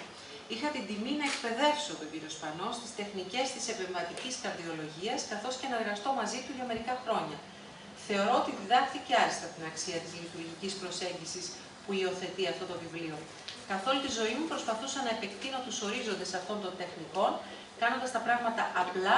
«Είχα την τιμή να εκπαιδεύσω τον κύριο Σπανό στις τεχνικές της επεμβατικής καρδιολογίας, καθώς και να εργαστώ μαζί του για μερικά χρόνια. Θεωρώ ότι διδάχθηκε άριστα την αξία της λειτουργικής προσέγγισης που υιοθετεί αυτό το βιβλίο. Καθ' όλη τη ζωή μου προσπαθούσα να επεκτείνω τους ορίζοντες αυτών των τεχνικών, κάνοντας τα πράγματα απλά,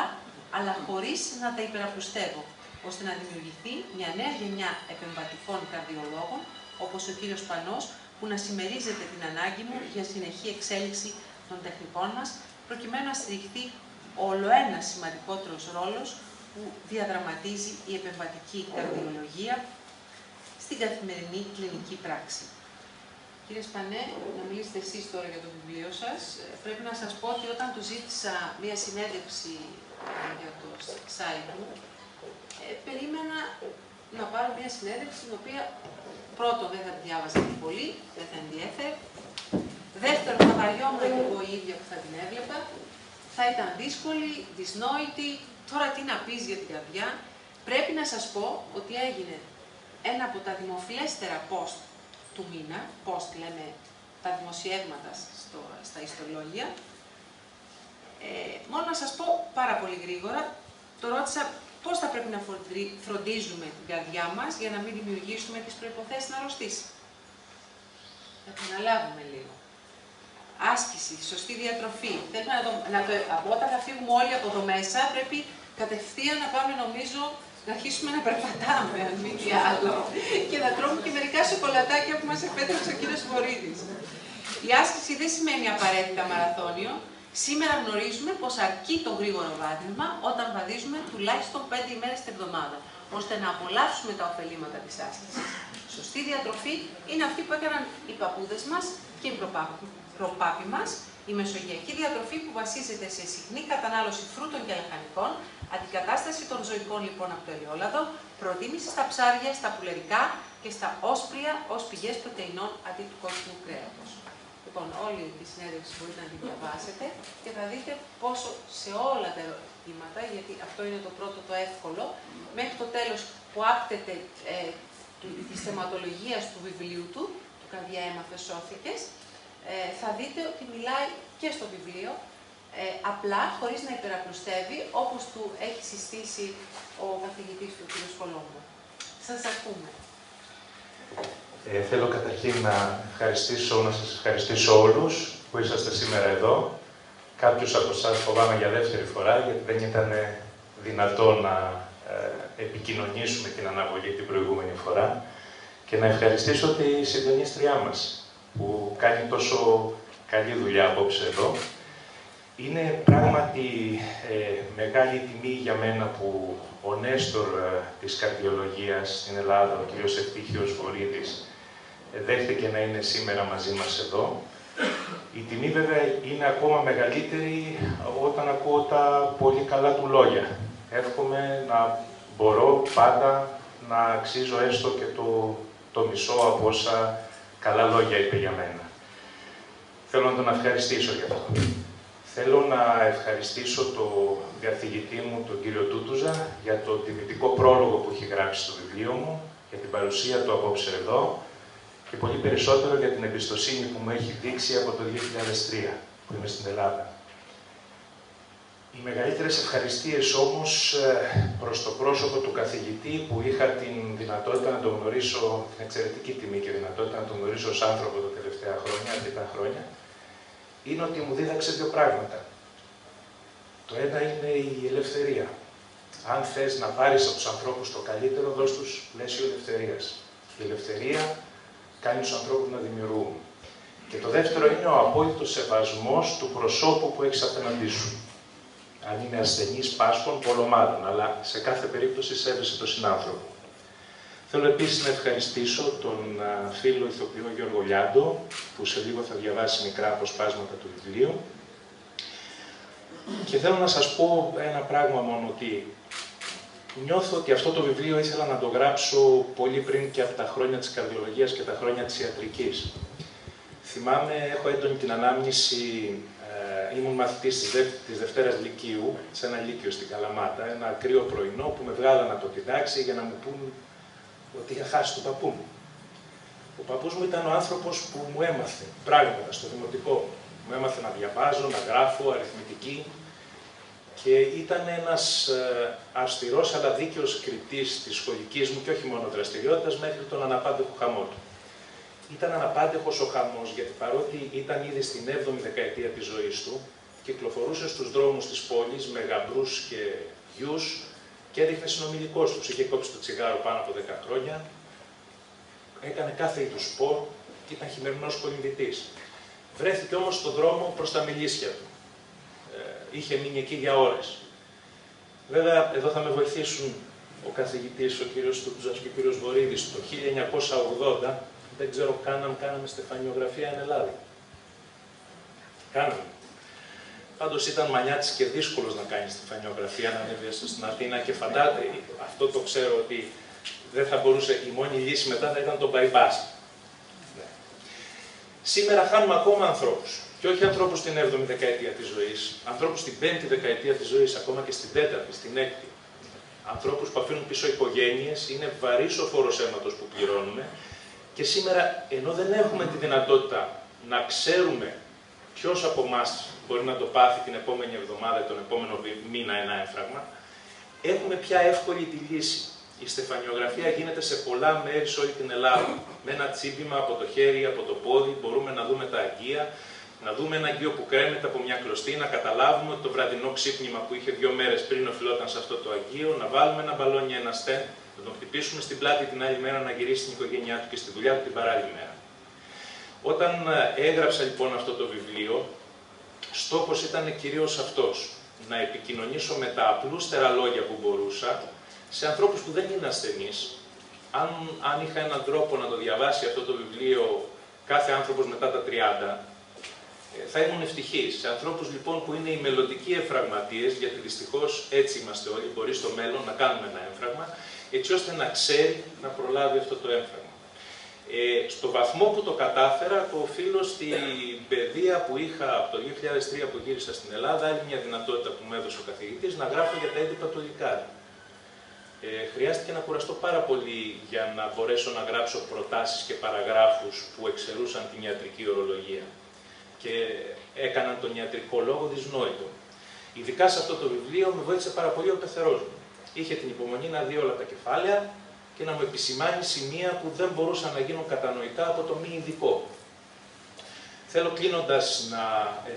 αλλά χωρίς να τα υπεραπλουστεύω, ώστε να δημιουργηθεί μια νέα γενιά επεμβατικών καρδιολόγων, όπως ο κύριος Σπανός, που να συμμερίζεται την ανάγκη μου για συνεχή εξέλιξη των τεχνικών μας, προκειμένου να στηριχθεί όλο ένας σημαντικότερος ρόλος που διαδραματίζει η επεμβατική καρδιολογία στην καθημερινή κλινική πράξη». Κύριε Σπανέ, να μιλήσετε εσείς τώρα για το βιβλίο σας. Πρέπει να σας πω ότι όταν του ζήτησα μία συνέντευξη για το site μου, περίμενα να πάρω μία συνέντευξη την οποία πρώτον δεν θα τη διάβαζα πολύ, δεν θα ενδιέφερε. Δεύτερον, θα βαριόμουν εγώ η ίδια που θα την έβλεπα. Θα ήταν δύσκολη, δυσνόητη. Τώρα τι να πεις για την καρδιά. Πρέπει να σας πω ότι έγινε ένα από τα δημοφιλέστερα post του μήνα, post λέμε τα δημοσιεύματα στα ιστολόγια. Μόνο να σας πω πάρα πολύ γρήγορα, το ρώτησα πώς θα πρέπει να φροντίζουμε την καρδιά μας για να μην δημιουργήσουμε τις προϋποθέσεις να αρρωστήσει. Θα επαναλάβουμε λίγο. Άσκηση, σωστή διατροφή. Θέλουμε όταν θα φύγουμε όλοι από εδώ μέσα, πρέπει κατευθείαν να πάμε, νομίζω, να αρχίσουμε να περπατάμε, αν μη τι άλλο, και να τρώμε και μερικά σοκολατάκια που μας επέτρεψε ο κύριος Βορίδης. Η άσκηση δεν σημαίνει απαραίτητα μαραθώνιο. Σήμερα γνωρίζουμε πως αρκεί το γρήγορο βάδισμα όταν βαδίζουμε τουλάχιστον 5 ημέρες την εβδομάδα, ώστε να απολαύσουμε τα ωφελήματα της άσκησης. Σωστή διατροφή είναι αυτή που έκαναν οι παππούδες μας και οι προπάποι μας. Η μεσογειακή διατροφή που βασίζεται σε συχνή κατανάλωση φρούτων και λαχανικών, αντικατάσταση των ζωικών λοιπόν από το ελαιόλαδο, προτίμηση στα ψάρια, στα πουλερικά και στα όσπρια ως πηγές πρωτεϊνών αντί του κόκκινου κρέατος. Λοιπόν, όλη τη συνέντευξη μπορείτε να την διαβάσετε και θα δείτε πόσο σε όλα τα ερωτήματα, γιατί αυτό είναι το πρώτο το εύκολο, μέχρι το τέλος που άπτεται της θεματολογίας του βιβλίου του, του «Καρδιά έμαθε σώθηκες», θα δείτε ότι μιλάει και στο βιβλίο, απλά, χωρίς να υπεραπλουστεύει, όπως του έχει συστήσει ο καθηγητής του κ. Κολόμπου. Σας ακούμε. Θέλω καταρχήν να σας ευχαριστήσω όλους που είσαστε σήμερα εδώ. Κάποιους από εσάς φοβάμαι για δεύτερη φορά, γιατί δεν ήταν δυνατό να επικοινωνήσουμε την αναβολή την προηγούμενη φορά. Και να ευχαριστήσω τη συντονίστριά μας, που κάνει τόσο καλή δουλειά απόψε εδώ. Είναι πράγματι μεγάλη τιμή για μένα που ο Νέστορ της καρδιολογίας στην Ελλάδα, ο κ. Ευτύχιος Βορίδης, δέχτηκε να είναι σήμερα μαζί μας εδώ. Η τιμή βέβαια είναι ακόμα μεγαλύτερη όταν ακούω τα πολύ καλά του λόγια. Εύχομαι να μπορώ πάντα να αξίζω έστω και το μισό από όσα καλά λόγια είπε για μένα. Θέλω να τον ευχαριστήσω γι' αυτό. Θέλω να ευχαριστήσω τον καθηγητή μου, τον κύριο Τούτουζα, για το τιμητικό πρόλογο που έχει γράψει στο βιβλίο μου, για την παρουσία του απόψε εδώ και πολύ περισσότερο για την εμπιστοσύνη που μου έχει δείξει από το 2003, που είμαι στην Ελλάδα. Οι μεγαλύτερες ευχαριστίες όμως προς το πρόσωπο του καθηγητή, που είχα την δυνατότητα να τον γνωρίσω, την εξαιρετική τιμή και δυνατότητα να τον γνωρίσω ως άνθρωπο τα τελευταία χρόνια, αρκετά χρόνια, είναι ότι μου δίδαξε δύο πράγματα. Το ένα είναι η ελευθερία. Αν θες να πάρεις από τους ανθρώπους το καλύτερο, δώσ' τους πλαίσιο ελευθερίας. Η ελευθερία κάνει τους ανθρώπους να δημιουργούν. Και το δεύτερο είναι ο απόλυτος σεβασμός του προσώπου που έχεις απέναντί σου. Αν είναι ασθενής, πάσχων, πολλών μάλλον, αλλά σε κάθε περίπτωση σέβεσαι τον συνάνθρωπο. Θέλω επίσης να ευχαριστήσω τον φίλο ηθοποιό Γιώργο Λιάντο, που σε λίγο θα διαβάσει μικρά αποσπάσματα του βιβλίου. Και θέλω να σας πω ένα πράγμα μόνο, ότι νιώθω ότι αυτό το βιβλίο ήθελα να το γράψω πολύ πριν και από τα χρόνια της καρδιολογίας και τα χρόνια της ιατρικής. Θυμάμαι, έχω έντονη την ανάμνηση, ήμουν μαθητής της Δευτέρας Λυκείου, σε ένα λύκειο στην Καλαμάτα, ένα κρύο πρωινό που με βγάλαν από την τάξη για να μου πούν ότι είχα χάσει τον παππού μου. Ο παππούς μου ήταν ο άνθρωπος που μου έμαθε πράγματα στο δημοτικό. Μου έμαθε να διαβάζω, να γράφω, αριθμητική, και ήταν ένας αυστηρός αλλά δίκαιος κριτής της σχολικής μου και όχι μόνο δραστηριότητας, μέχρι τον αναπάντεχο χαμό του. Ήταν αναπάντεχος ο χαμός, γιατί παρότι ήταν ήδη στην 7η δεκαετία της ζωής του, κυκλοφορούσε στους δρόμους της πόλης με γαμπρούς και γιους και έδειχνε συνομιλικός τους. Είχε κόψει το τσιγάρο πάνω από 10 χρόνια, έκανε κάθε είδους σπορ και ήταν χειμερινός κολυμβητής. Βρέθηκε όμως στον δρόμο προς τα Μελίσια του. Είχε μείνει εκεί για ώρες. Βέβαια, εδώ θα με βοηθήσουν ο καθηγητής, ο κύριος Τούτουζας και ο κύριος Βορίδης. Το 1980, δεν ξέρω καν αν κάναμε στεφανιογραφία εν Ελλάδα. Κάναμε. Πάντως ήταν μανιάτης και δύσκολος να κάνει στεφανιογραφία, να ανέβει στην Αθήνα, και φαντάτε, αυτό το ξέρω, ότι δεν θα μπορούσε, η μόνη λύση μετά θα ήταν το bypass. Ναι. Σήμερα χάνουμε ακόμα ανθρώπους. Και όχι ανθρώπους στην 7η δεκαετία της ζωής, ανθρώπους στην 5η δεκαετία της ζωής, ακόμα και στην 4η, στην 6η. Ανθρώπους που αφήνουν πίσω οικογένειες, είναι βαρύς ο φόρος αίματος που πληρώνουμε. Και σήμερα, ενώ δεν έχουμε τη δυνατότητα να ξέρουμε ποιος από εμάς μπορεί να το πάθει την επόμενη εβδομάδα ή τον επόμενο μήνα ένα έμφραγμα, έχουμε πια εύκολη τη λύση. Η στεφανιογραφία γίνεται σε πολλά μέρη σε όλη την Ελλάδα. Με ένα τσίπημα από το χέρι, από το πόδι, μπορούμε να δούμε τα αγγεία, να δούμε ένα αγγείο που κρέμεται από μια κλωστή, να καταλάβουμε ότι το βραδινό ξύπνημα που είχε 2 μέρες πριν οφειλόταν σε αυτό το αγγείο, να βάλουμε ένα μπαλόνι, ένα στεν, να τον χτυπήσουμε στην πλάτη την άλλη μέρα, να γυρίσει στην οικογένειά του και στη δουλειά του την παράλληλη μέρα. Όταν έγραψα λοιπόν αυτό το βιβλίο, στόχος ήταν κυρίως αυτός, να επικοινωνήσω με τα απλούστερα λόγια που μπορούσα σε ανθρώπους που δεν είναι ασθενείς. Αν είχα έναν τρόπο να το διαβάσει αυτό το βιβλίο κάθε άνθρωπος μετά τα 30, θα ήμουν ευτυχής. Σε ανθρώπους λοιπόν που είναι οι μελλοντικοί εμφραγματίες, γιατί δυστυχώς έτσι είμαστε όλοι, μπορεί στο μέλλον να κάνουμε ένα έμφραγμα, έτσι ώστε να ξέρει να προλάβει αυτό το έμφραγμα. Στο βαθμό που το κατάφερα, το οφείλω στην παιδεία που είχα από το 2003 που γύρισα στην Ελλάδα, άλλη μια δυνατότητα που μου έδωσε ο καθηγητής, να γράφω για τα έντυπα του Λυκάρη. Χρειάστηκε να κουραστώ πάρα πολύ για να μπορέσω να γράψω προτάσεις και παραγράφους που εξαιρούσαν την ιατρική ορολογία και έκαναν τον ιατρικό λόγο δυσνόητο. Ειδικά σε αυτό το βιβλίο με βοήθησε πάρα πολύ ο πεθερός μου. Είχε την υπομονή να δει όλα τα κεφάλαια και να μου επισημάνει σημεία που δεν μπορούσαν να γίνουν κατανοητά από το μη ειδικό. Θέλω κλείνοντας να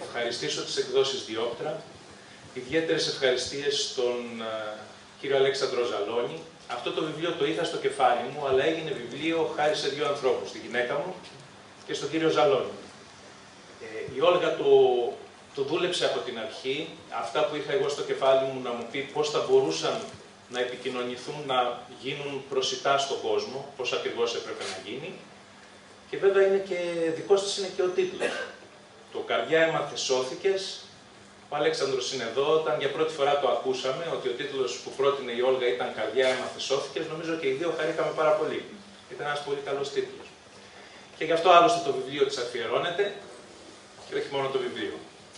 ευχαριστήσω τις εκδόσεις Διόπτρα, ιδιαίτερες ευχαριστίες στον κύριο Αλέξανδρο Ζαλώνη. Αυτό το βιβλίο το είχα στο κεφάλι μου, αλλά έγινε βιβλίο χάρη σε δύο ανθρώπους, τη γυναίκα μου και στον κύριο Ζαλώνη. Η Όλγα το δούλεψε από την αρχή, αυτά που είχα εγώ στο κεφάλι μου να μου πει πώς θα μπορούσαν να επικοινωνηθούν, να γίνουν προσιτά στον κόσμο, πώς ακριβώς έπρεπε να γίνει. Και βέβαια είναι και δικός της είναι και ο τίτλος. Το «Καρδιά έμαθε σώθηκες». Ο Αλέξανδρος είναι εδώ, όταν για πρώτη φορά το ακούσαμε, ότι ο τίτλος που πρότεινε η Όλγα ήταν «Καρδιά έμαθε σώθηκες», νομίζω και οι δύο χαρήκαμε πάρα πολύ. Ήταν ένας πολύ καλός τίτλος. Και γι' αυτό άλλωστε το βιβλίο της αφιερώνεται, και όχι μόνο το βιβλίο.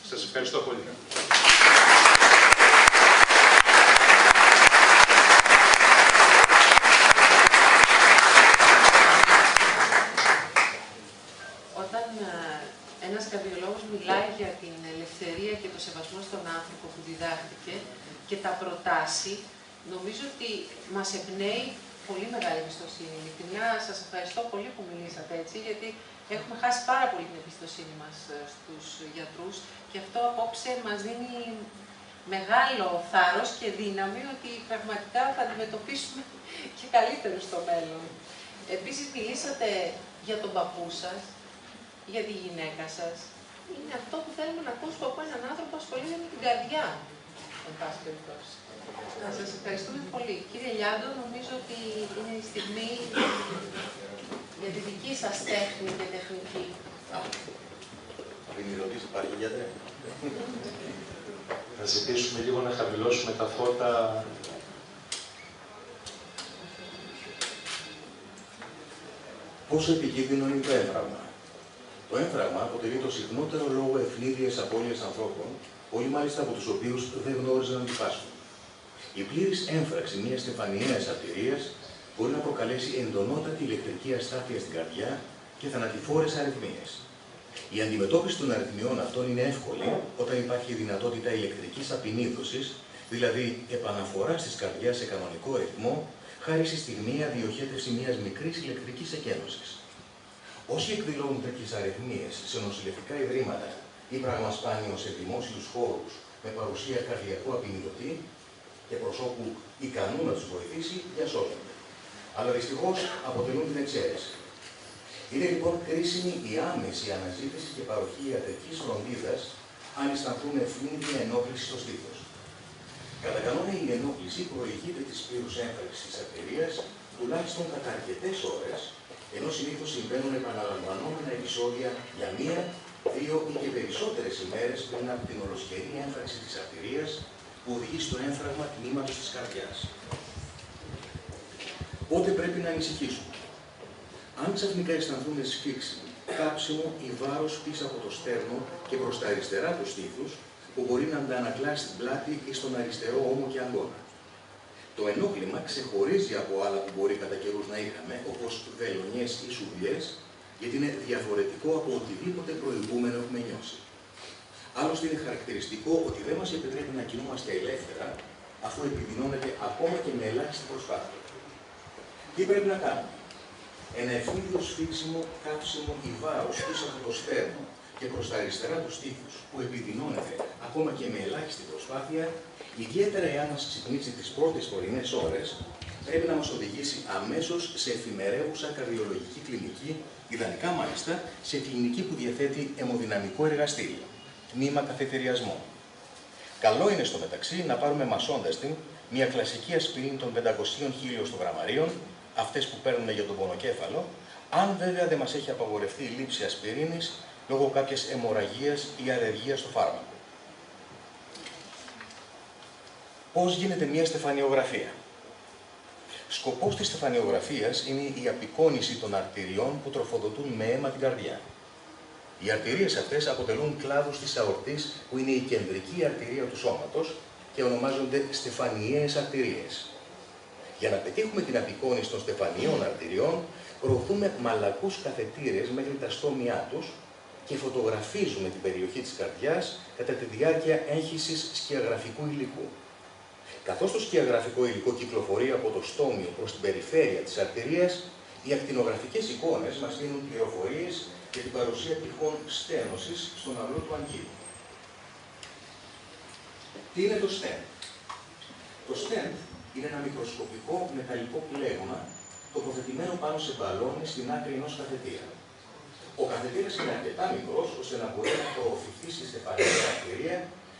Σας ευχαριστώ πολύ. Όταν ένας καρδιολόγος μιλάει για την ελευθερία και το σεβασμό στον άνθρωπο που διδάχτηκε και τα προτάσει, νομίζω ότι μας εμπνέει πολύ μεγάλη εμπιστοσύνη. Ειλικρινά σας ευχαριστώ πολύ που μιλήσατε έτσι, γιατί έχουμε χάσει πάρα πολύ την εμπιστοσύνη μας στους γιατρούς και αυτό απόψε μας δίνει μεγάλο θάρρος και δύναμη ότι πραγματικά θα αντιμετωπίσουμε και καλύτερους στο μέλλον. Επίσης μιλήσατε για τον παππού σας, για τη γυναίκα σας. Είναι αυτό που θέλουμε να ακούσουμε από έναν άνθρωπο που ασχολείται με την καρδιά, εν πάση περιπτώσει. Να σας ευχαριστούμε πολύ. Κύριε Λιάντο, νομίζω ότι είναι η στιγμή για τη δική σας τέχνη και τεχνική. Πριν ρωτήσει, υπάρχει γιατρέ. Θα ζητήσουμε λίγο να χαμηλώσουμε τα φώτα. Πόσο επικίνδυνο είναι το έμφραγμα? Το έμφραγμα αποτελεί το συχνότερο λόγο ευνίδιας απώλειας ανθρώπων, όλοι μάλιστα από τους οποίους δεν γνώριζαν να αντιφάσκουν. Η πλήρης έμφραξη μιας στεφανιαίας αρτηρίας μπορεί να προκαλέσει εντονότατη ηλεκτρική αστάθεια στην καρδιά και θανατηφόρες αρρυθμίες. Η αντιμετώπιση των αρρυθμιών αυτών είναι εύκολη όταν υπάρχει η δυνατότητα ηλεκτρικής απεινίδωσης, δηλαδή επαναφοράς της καρδιάς σε κανονικό ρυθμό, χάρη στη στιγμιαία διοχέτευση μιας μικρής ηλεκτρικής εκένωσης. Όσοι εκδηλώνουν τέτοιες αρρυθμίες σε νοσηλευτικά ιδρύματα ή πράγμα σπάνιο σε δημόσιους χώρους με παρουσία καρδιακού απεινιδωτή και προσώπου ικανού να τους βοηθήσει, διασώζονται. Αλλά δυστυχώς αποτελούν την εξαίρεση. Είναι λοιπόν κρίσιμη η άμεση αναζήτηση και παροχή ιατρικής φροντίδας αν αισθανθούν ευνίδια ενόχληση στο στήθος. Κατά κανόνα η ενόχληση προηγείται της πλήρους έμφραξης της αρτηρίας τουλάχιστον κατά αρκετές ώρες, ενώ συνήθως συμβαίνουν επαναλαμβανόμενα επεισόδια για 1, 2 ή και περισσότερες ημέρες πριν από την ολοσχερή έμφραξη της αρτηρίας που οδηγεί στο έμφραγμα τμήματος της καρδιάς. Πότε πρέπει να ανησυχήσουμε? Αν ξαφνικά αισθανθούν σφίξη, κάψιμο ή βάρος πίσω από το στέρνο και προς τα αριστερά του στήθους, που μπορεί να αντανακλάσει την πλάτη ή στον αριστερό ώμο και αγκώνα. Το ενόχλημα ξεχωρίζει από άλλα που μπορεί κατά καιρούς να είχαμε, όπως βελονιές ή σουβλιές, γιατί είναι διαφορετικό από οτιδήποτε προηγούμενο έχουμε νιώσει. Άλλωστε είναι χαρακτηριστικό ότι δεν μας επιτρέπει να κινούμαστε ελεύθερα, αφού επιδεινώνεται ακόμα και με ελάχιστη προσπάθεια. Τι πρέπει να κάνουμε? Ένα ευνίδιο σφίξιμο, κάψιμο ή βάρος πίσω από το στέρνο και προς τα αριστερά του στήθους, που επιδεινώνεται ακόμα και με ελάχιστη προσπάθεια, ιδιαίτερα εάν μας ξυπνήσει τις πρώτες πρωινές ώρες, πρέπει να μας οδηγήσει αμέσως σε εφημερεύουσα καρδιολογική κλινική, ιδανικά μάλιστα σε κλινική που διαθέτει αιμοδυναμικό εργαστήριο, τμήμα καθετεριασμού. Καλό είναι στο μεταξύ να πάρουμε μασώντας την μια κλασική ασπιρίνη των 500 χιλιοστογραμμαρίων, αυτές που παίρνουν για τον πονοκέφαλο, αν βέβαια δεν μας έχει απαγορευτεί η λήψη ασπιρίνης λόγω κάποιας αιμορραγίας ή αλλεργίας στο φάρμακο. Πώς γίνεται μια στεφανιογραφία? Σκοπός της στεφανιογραφίας είναι η απεικόνιση των αρτηριών που τροφοδοτούν με αίμα την καρδιά. Οι αρτηρίες αυτές αποτελούν κλάδους της αορτής που είναι η κεντρική αρτηρία του σώματος και ονομάζονται στεφανιαίες αρτηρίες. Για να πετύχουμε την απεικόνιση των στεφανιών αρτηριών, προωθούμε μαλακούς καθετήρες μέχρι τα στόμια τους και φωτογραφίζουμε την περιοχή της καρδιάς κατά τη διάρκεια έγχυσης σκιαγραφικού υλικού. Καθώς το σκιαγραφικό υλικό κυκλοφορεί από το στόμιο προς την περιφέρεια της αρτηρίας, οι ακτινογραφικές εικόνες μας δίνουν πληροφορίες για την παρουσία τυχών στένωσης στον αυλό του αγγείλου. Τι είναι το stent? Το stent είναι ένα μικροσκοπικό μεταλλικό πλέγμα τοποθετημένο πάνω σε μπαλόνι στην άκρη ενός καθετήρα. Ο καθετήρας είναι αρκετά μικρός ώστε να μπορεί να προωθηθεί στη στεφανική αρτηρία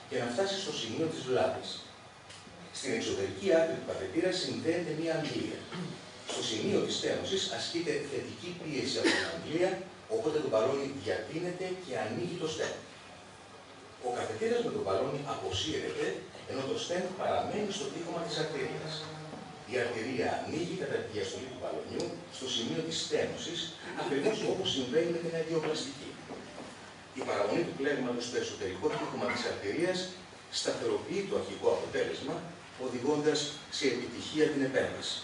και να φτάσει στο σημείο της βλάβης. Στην εξωτερική άκρη του καθετήρα συνδέεται μία αγγλία. Στο σημείο της στένωσης ασκείται θετική πίεση από την αγγλία, οπότε το μπαλόνι διατείνεται και ανοίγει το stent. Ο καθετήρας με το μπαλόνι αποσύρεται, ενώ το stent παραμένει στο τείχομα της αρτηρίας. Η αρτηρία ανοίγει κατά τη διαστολή του μπαλονιού στο σημείο της στένωσης, ακριβώς όπως συμβαίνει με την αγγειοπλαστική. Η παραμονή του πλέγματος στο εσωτερικό τείχομα της αρτηρίας σταθεροποιεί το αρχικό αποτέλεσμα, οδηγώντας σε επιτυχία την επέμβαση.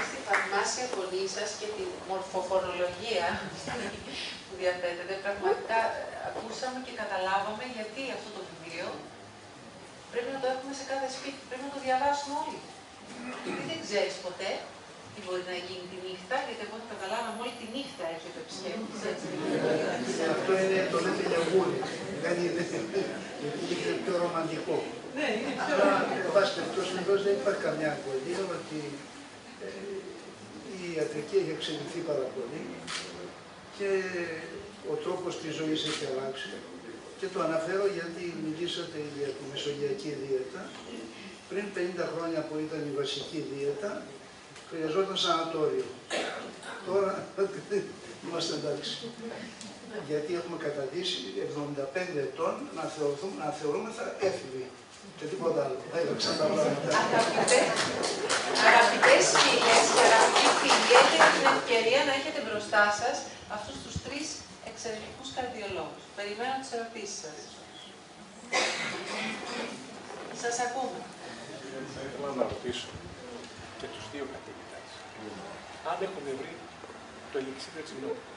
Στη θαυμάσια φωνή σας και τη μορφοφωνολογία που διαθέτεται, πραγματικά ακούσαμε και καταλάβαμε γιατί αυτό το βιβλίο πρέπει να το έχουμε σε κάθε σπίτι, πρέπει να το διαβάσουμε όλοι. Γιατί δεν ξέρεις ποτέ τι μπορεί να γίνει τη νύχτα, γιατί εγώ καταλάβαμε όλη τη νύχτα έρχεται ο επισκέπτης, έτσι. Αυτό είναι το λέτε λεγούρι. Δεν είναι πιο ρομαντικό. Ναι, είναι πιο Αλλά, ρομαντικό. εν πάση περιπτώσει, δεν υπάρχει καμιά αμφιβολία ότι η ιατρική έχει εξελιχθεί πάρα πολύ και ο τρόπος της ζωής έχει αλλάξει. Και το αναφέρω γιατί μιλήσατε για τη μεσογειακή δίαιτα. Πριν 50 χρόνια που ήταν η βασική δίαιτα, χρειαζόταν σανατόριο. Τώρα είμαστε εντάξει. Γιατί έχουμε καταδύσει 75 ετών να θεωρούμεθα έφηβοι. Και τίποτα άλλο. Θα είδαξαν τα πράγματα. Αγαπητές φίλες και αγαπητοί φίλοι, έχετε την ευκαιρία να έχετε μπροστά σας αυτούς τους τρεις εξαιρετικούς καρδιολόγους. Περιμένω τις ερωτήσεις σας. Σας ακούμε. Θα ήθελα να ρωτήσω και τους δύο καθηγητές αν έχουν βρει το ελιξίδιο της νότητας.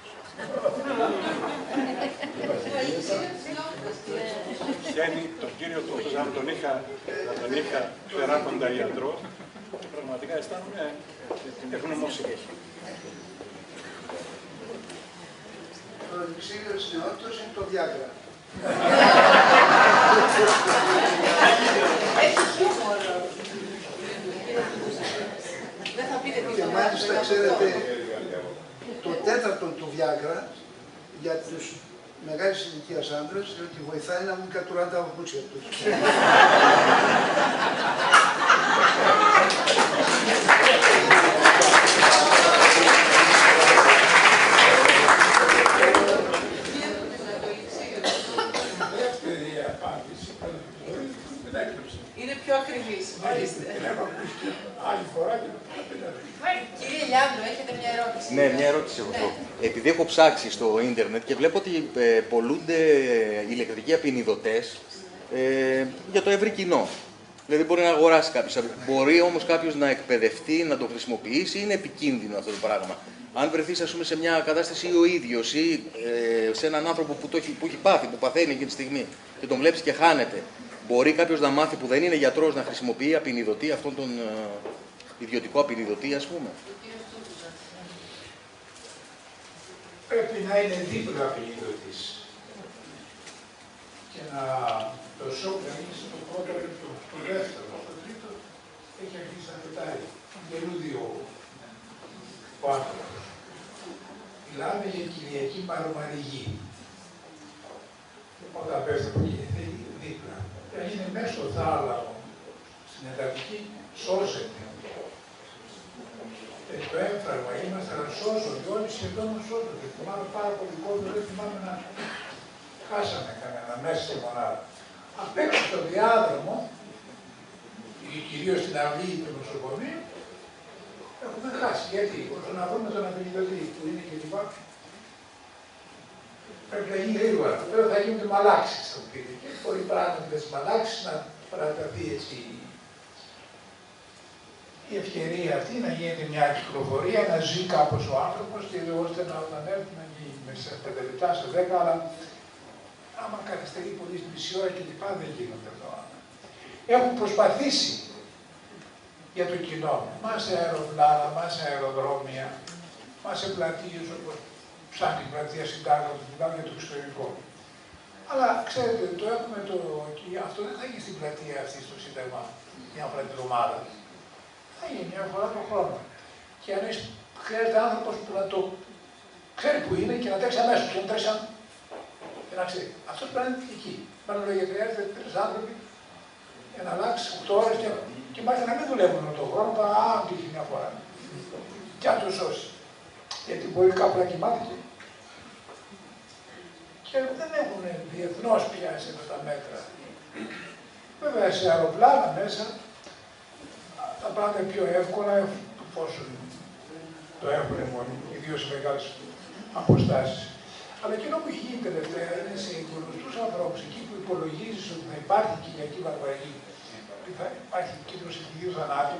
Βγαίνει τον κύριο Τούτος, αν τον είχα θεράποντα ιατρό, πραγματικά αισθάνομαι ευγνωμοσύνη. Το ελιξίδιο της νεότητας είναι το Viagra. Έχει χιούμορ. Δεν θα πείτε Και μάλιστα, ξέρετε, το τέταρτο του Viagra για τους μεγάλης ηλικίας άντρες, διότι βοηθάει να μην κατουράνε τα παπούτσια τους. Είναι πιο ακριβής. Άλλη φορά και Κύριε Λιάντο, έχετε μια ερώτηση. Ναι, μια ερώτηση έχω αυτό. Επειδή έχω ψάξει στο ίντερνετ και βλέπω ότι πολλούνται ηλεκτρικοί απεινιδωτές για το ευρύ κοινό. Δηλαδή μπορεί να αγοράσει κάποιος. Μπορεί όμως κάποιος να εκπαιδευτεί, να το χρησιμοποιήσει, είναι επικίνδυνο αυτό το πράγμα. Αν βρεθείς, ας πούμε, σε μια κατάσταση ή ο ίδιος ή σε έναν άνθρωπο που έχει πάθει, που παθαίνει εκείνη τη στιγμή και τον βλέπεις και χάνεται, μπορεί κάποιος να μάθει που δεν είναι γιατρός να χρησιμοποιεί απεινιδωτή, αυτόν τον ιδιωτικό απεινιδωτή, ας πούμε. Πρέπει να είναι δίπλα απεινιδωτής. Και να το σοκ να είναι στο πρώτο λεπτό, στο δεύτερο, στο τρίτο, έχει αρχίσει να πετάει. Γελούδι ο άνθρωπος. Μιλάμε για κυριακή παρομαριγή. Όταν πέφτει από εκεί, θέλει δίπλα. Αν είναι μέσα στο θάλαμο, στην εντατική, σώζεται. Το έμφραγμα, είμαστε να σώζονται, όλοι σχεδόν να σώζονται. Θυμάμαι πάρα πολύ κόσμο, δεν θυμάμαι να χάσαμε κανένα μέσα στη μονάδα. Απ' έξω στο διάδρομο, κυρίως στην αυλή του νοσοκομείου, έχουμε χάσει. Γιατί, όσο να βρούμε τον απεινιδωτή που είναι και λοιπά, πρέπει να γίνει γρήγορα. Τώρα θα γίνονται μαλάξεις, θα μου πείτε. Και μπορεί πράγματι με τις μαλάξεις να παραταθεί έτσι η ευκαιρία αυτή να γίνεται μια κυκλοφορία, να ζει κάπως ο άνθρωπος και ώστε να όταν έρθει να γίνει μέσα σε 5 λεπτά, σε 10, αλλά άμα καθυστερεί πολύ στη μισή ώρα και λοιπά δεν γίνονται εδώ. Έχουν προσπαθήσει για το κοινό, μας σε αεροπλάνα, μας σε αεροδρόμια, μας σε πλατείες όπως σαν την πλατεία Συντάγματος, μιλάμε για το εξωτερικό. Αλλά ξέρετε, το έχουμε αυτό δεν θα γίνει στην πλατεία αυτή στο Σύνταγμα μια φορά την εβδομάδα. Θα γίνει μια φορά το χρόνο. Και αν χρειάζεται άνθρωπος που να το ξέρει που είναι και να τρέξει αμέσως, και να τρέξει και να ξέρει. Αυτός πρέπει να είναι εκεί. Πάνω λέγεται, χρειάζεται 3 άνθρωποι για να αλλάξει 8 ώρες και μάλιστα να μην δουλεύουν με τον χρόνο, παρά αν τύχει μια φορά. Και αν το σώσει. Γιατί μπορεί κάπου να κοιμάται. Και δεν έχουν διεθνώς πιάσει αυτά τα μέτρα. Βέβαια σε αεροπλάνα μέσα θα πάνε πιο εύκολα εφόσον το έχουν μόνο, ιδίως σε μεγάλες αποστάσεις. Αλλά εκείνο που έχει γίνει τελευταία είναι σε γνωστούς ανθρώπους, εκεί που υπολογίζεις ότι θα υπάρχει Κυριακή Βαρβαρική, ότι θα υπάρχει κίνδυνος ευθυντικού θανάτου,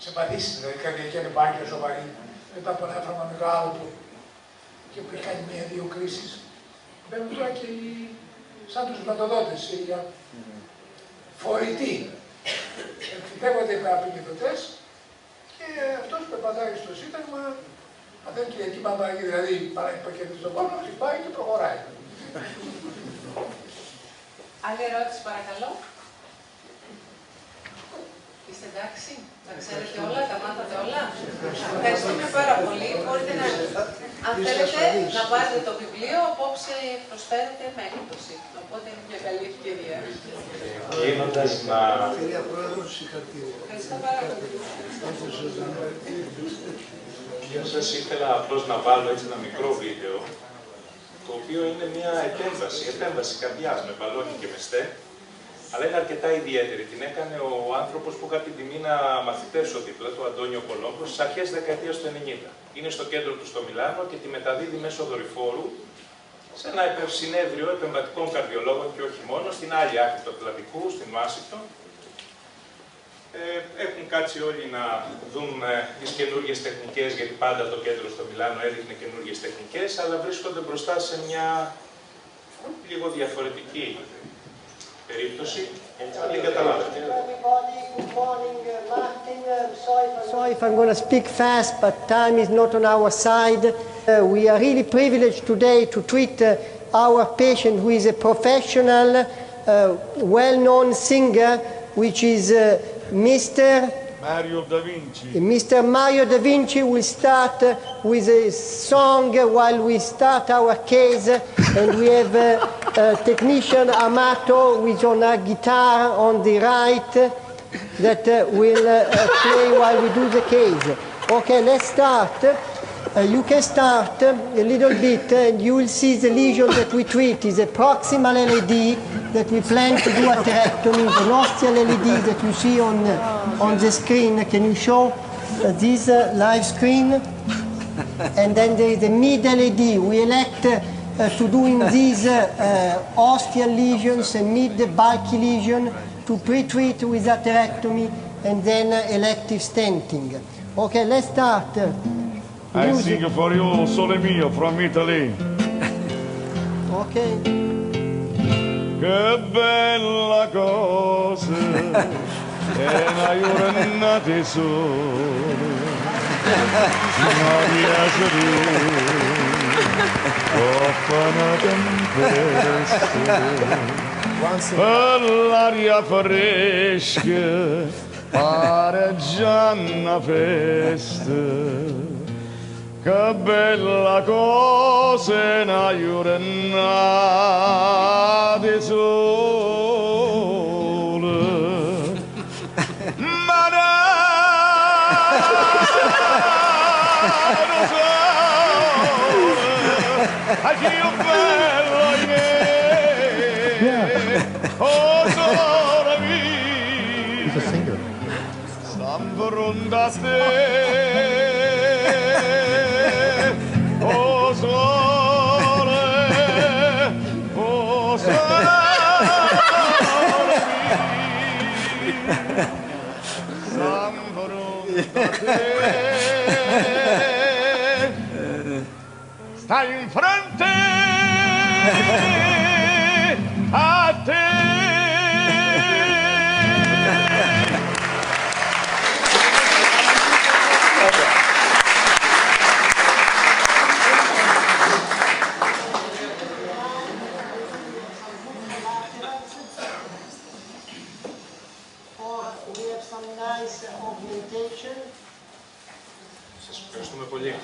σε παθήσεις δηλαδή, καρδιακή ανεπάρκεια σοβαρή, μετά από ένα έφραμα μεγάλο και που έχει κάνει 1-2 κρίσεις. Μπαίνουν τώρα και σαν τους μεταδότες, οι φορητοί. Εκφυτεύονται οι παραπληκητωτές και αυτός που περπατάει στο Σύνταγμα, αν δεν Κυριακή Βαρβαρική, δηλαδή παρακολουθεί τον κόσμο, χτυπάει και προχωράει. Άλλη ερώτηση παρακαλώ. Είστε εντάξει, τα ξέρετε όλα, τα μάθατε όλα. Ευχαριστούμε πάρα πολύ. Μπορείτε να, αν θέλετε, να πάρετε το βιβλίο, απόψε προσφέρετε με έκπτωση. Οπότε είναι μια καλή ευκαιρία. Κλείνοντας να... Ευχαριστώ πάρα πολύ. Σας ήθελα απλώς να βάλω έτσι ένα μικρό βίντεο, το οποίο είναι μια επέμβαση καρδιάς με μπαλόνι και με στέ, αλλά είναι αρκετά ιδιαίτερη. Την έκανε ο άνθρωπος που είχα την τιμή να μαθητεύσω δίπλα του, Αντώνιο Κολόμπο, στις αρχές δεκαετίας του 90. Είναι στο κέντρο του στο Μιλάνο και τη μεταδίδει μέσω δορυφόρου σε ένα συνέδριο επεμβατικών καρδιολόγων και όχι μόνο, στην άλλη άκρη του Ατλαντικού, στην Ουάσιγκτον. Έχουν κάτσει όλοι να δουν τις καινούργιες τεχνικές, γιατί πάντα το κέντρο στο Μιλάνο έδειχνε καινούργιες τεχνικές, αλλά βρίσκονται μπροστά σε μια λίγο διαφορετική περίπτωση. Αν την καταλάβετε. Sorry if I'm going to speak fast, but time is not on our side. We are really privileged today to treat our patient who is a professional, well-known singer, which is Mr. Mario Da Vinci. Mr. Mario Da Vinci will start with a song while we start our case, and we have technician Amato, who is on a guitar on the right, that will play while we do the case. Okay, let's start. You can start a little bit, and you will see the lesion that we treat is a proximal LED that we plan to do atherectomy, the nostrial LED that you see on the screen. Can you show this live screen? And then there is the mid LED. We elect to doing these ostial lesions, a mid bulky lesion, to pre-treat with atherectomy and then elective stenting. Okay, let's start. I sing for you Sole Mio from Italy. Okay. Che bella cosa è una giornata di sole, non riesce più, fa una tempesta, l'aria fresca pare già una festa. Che bella cosa è una giornata di sole, ma da sole, che bello è, oh sole mia, he's a singer, sempre da te. Sta in frente a te. We have some nice augmentation. Σας ευχαριστούμε πολύ.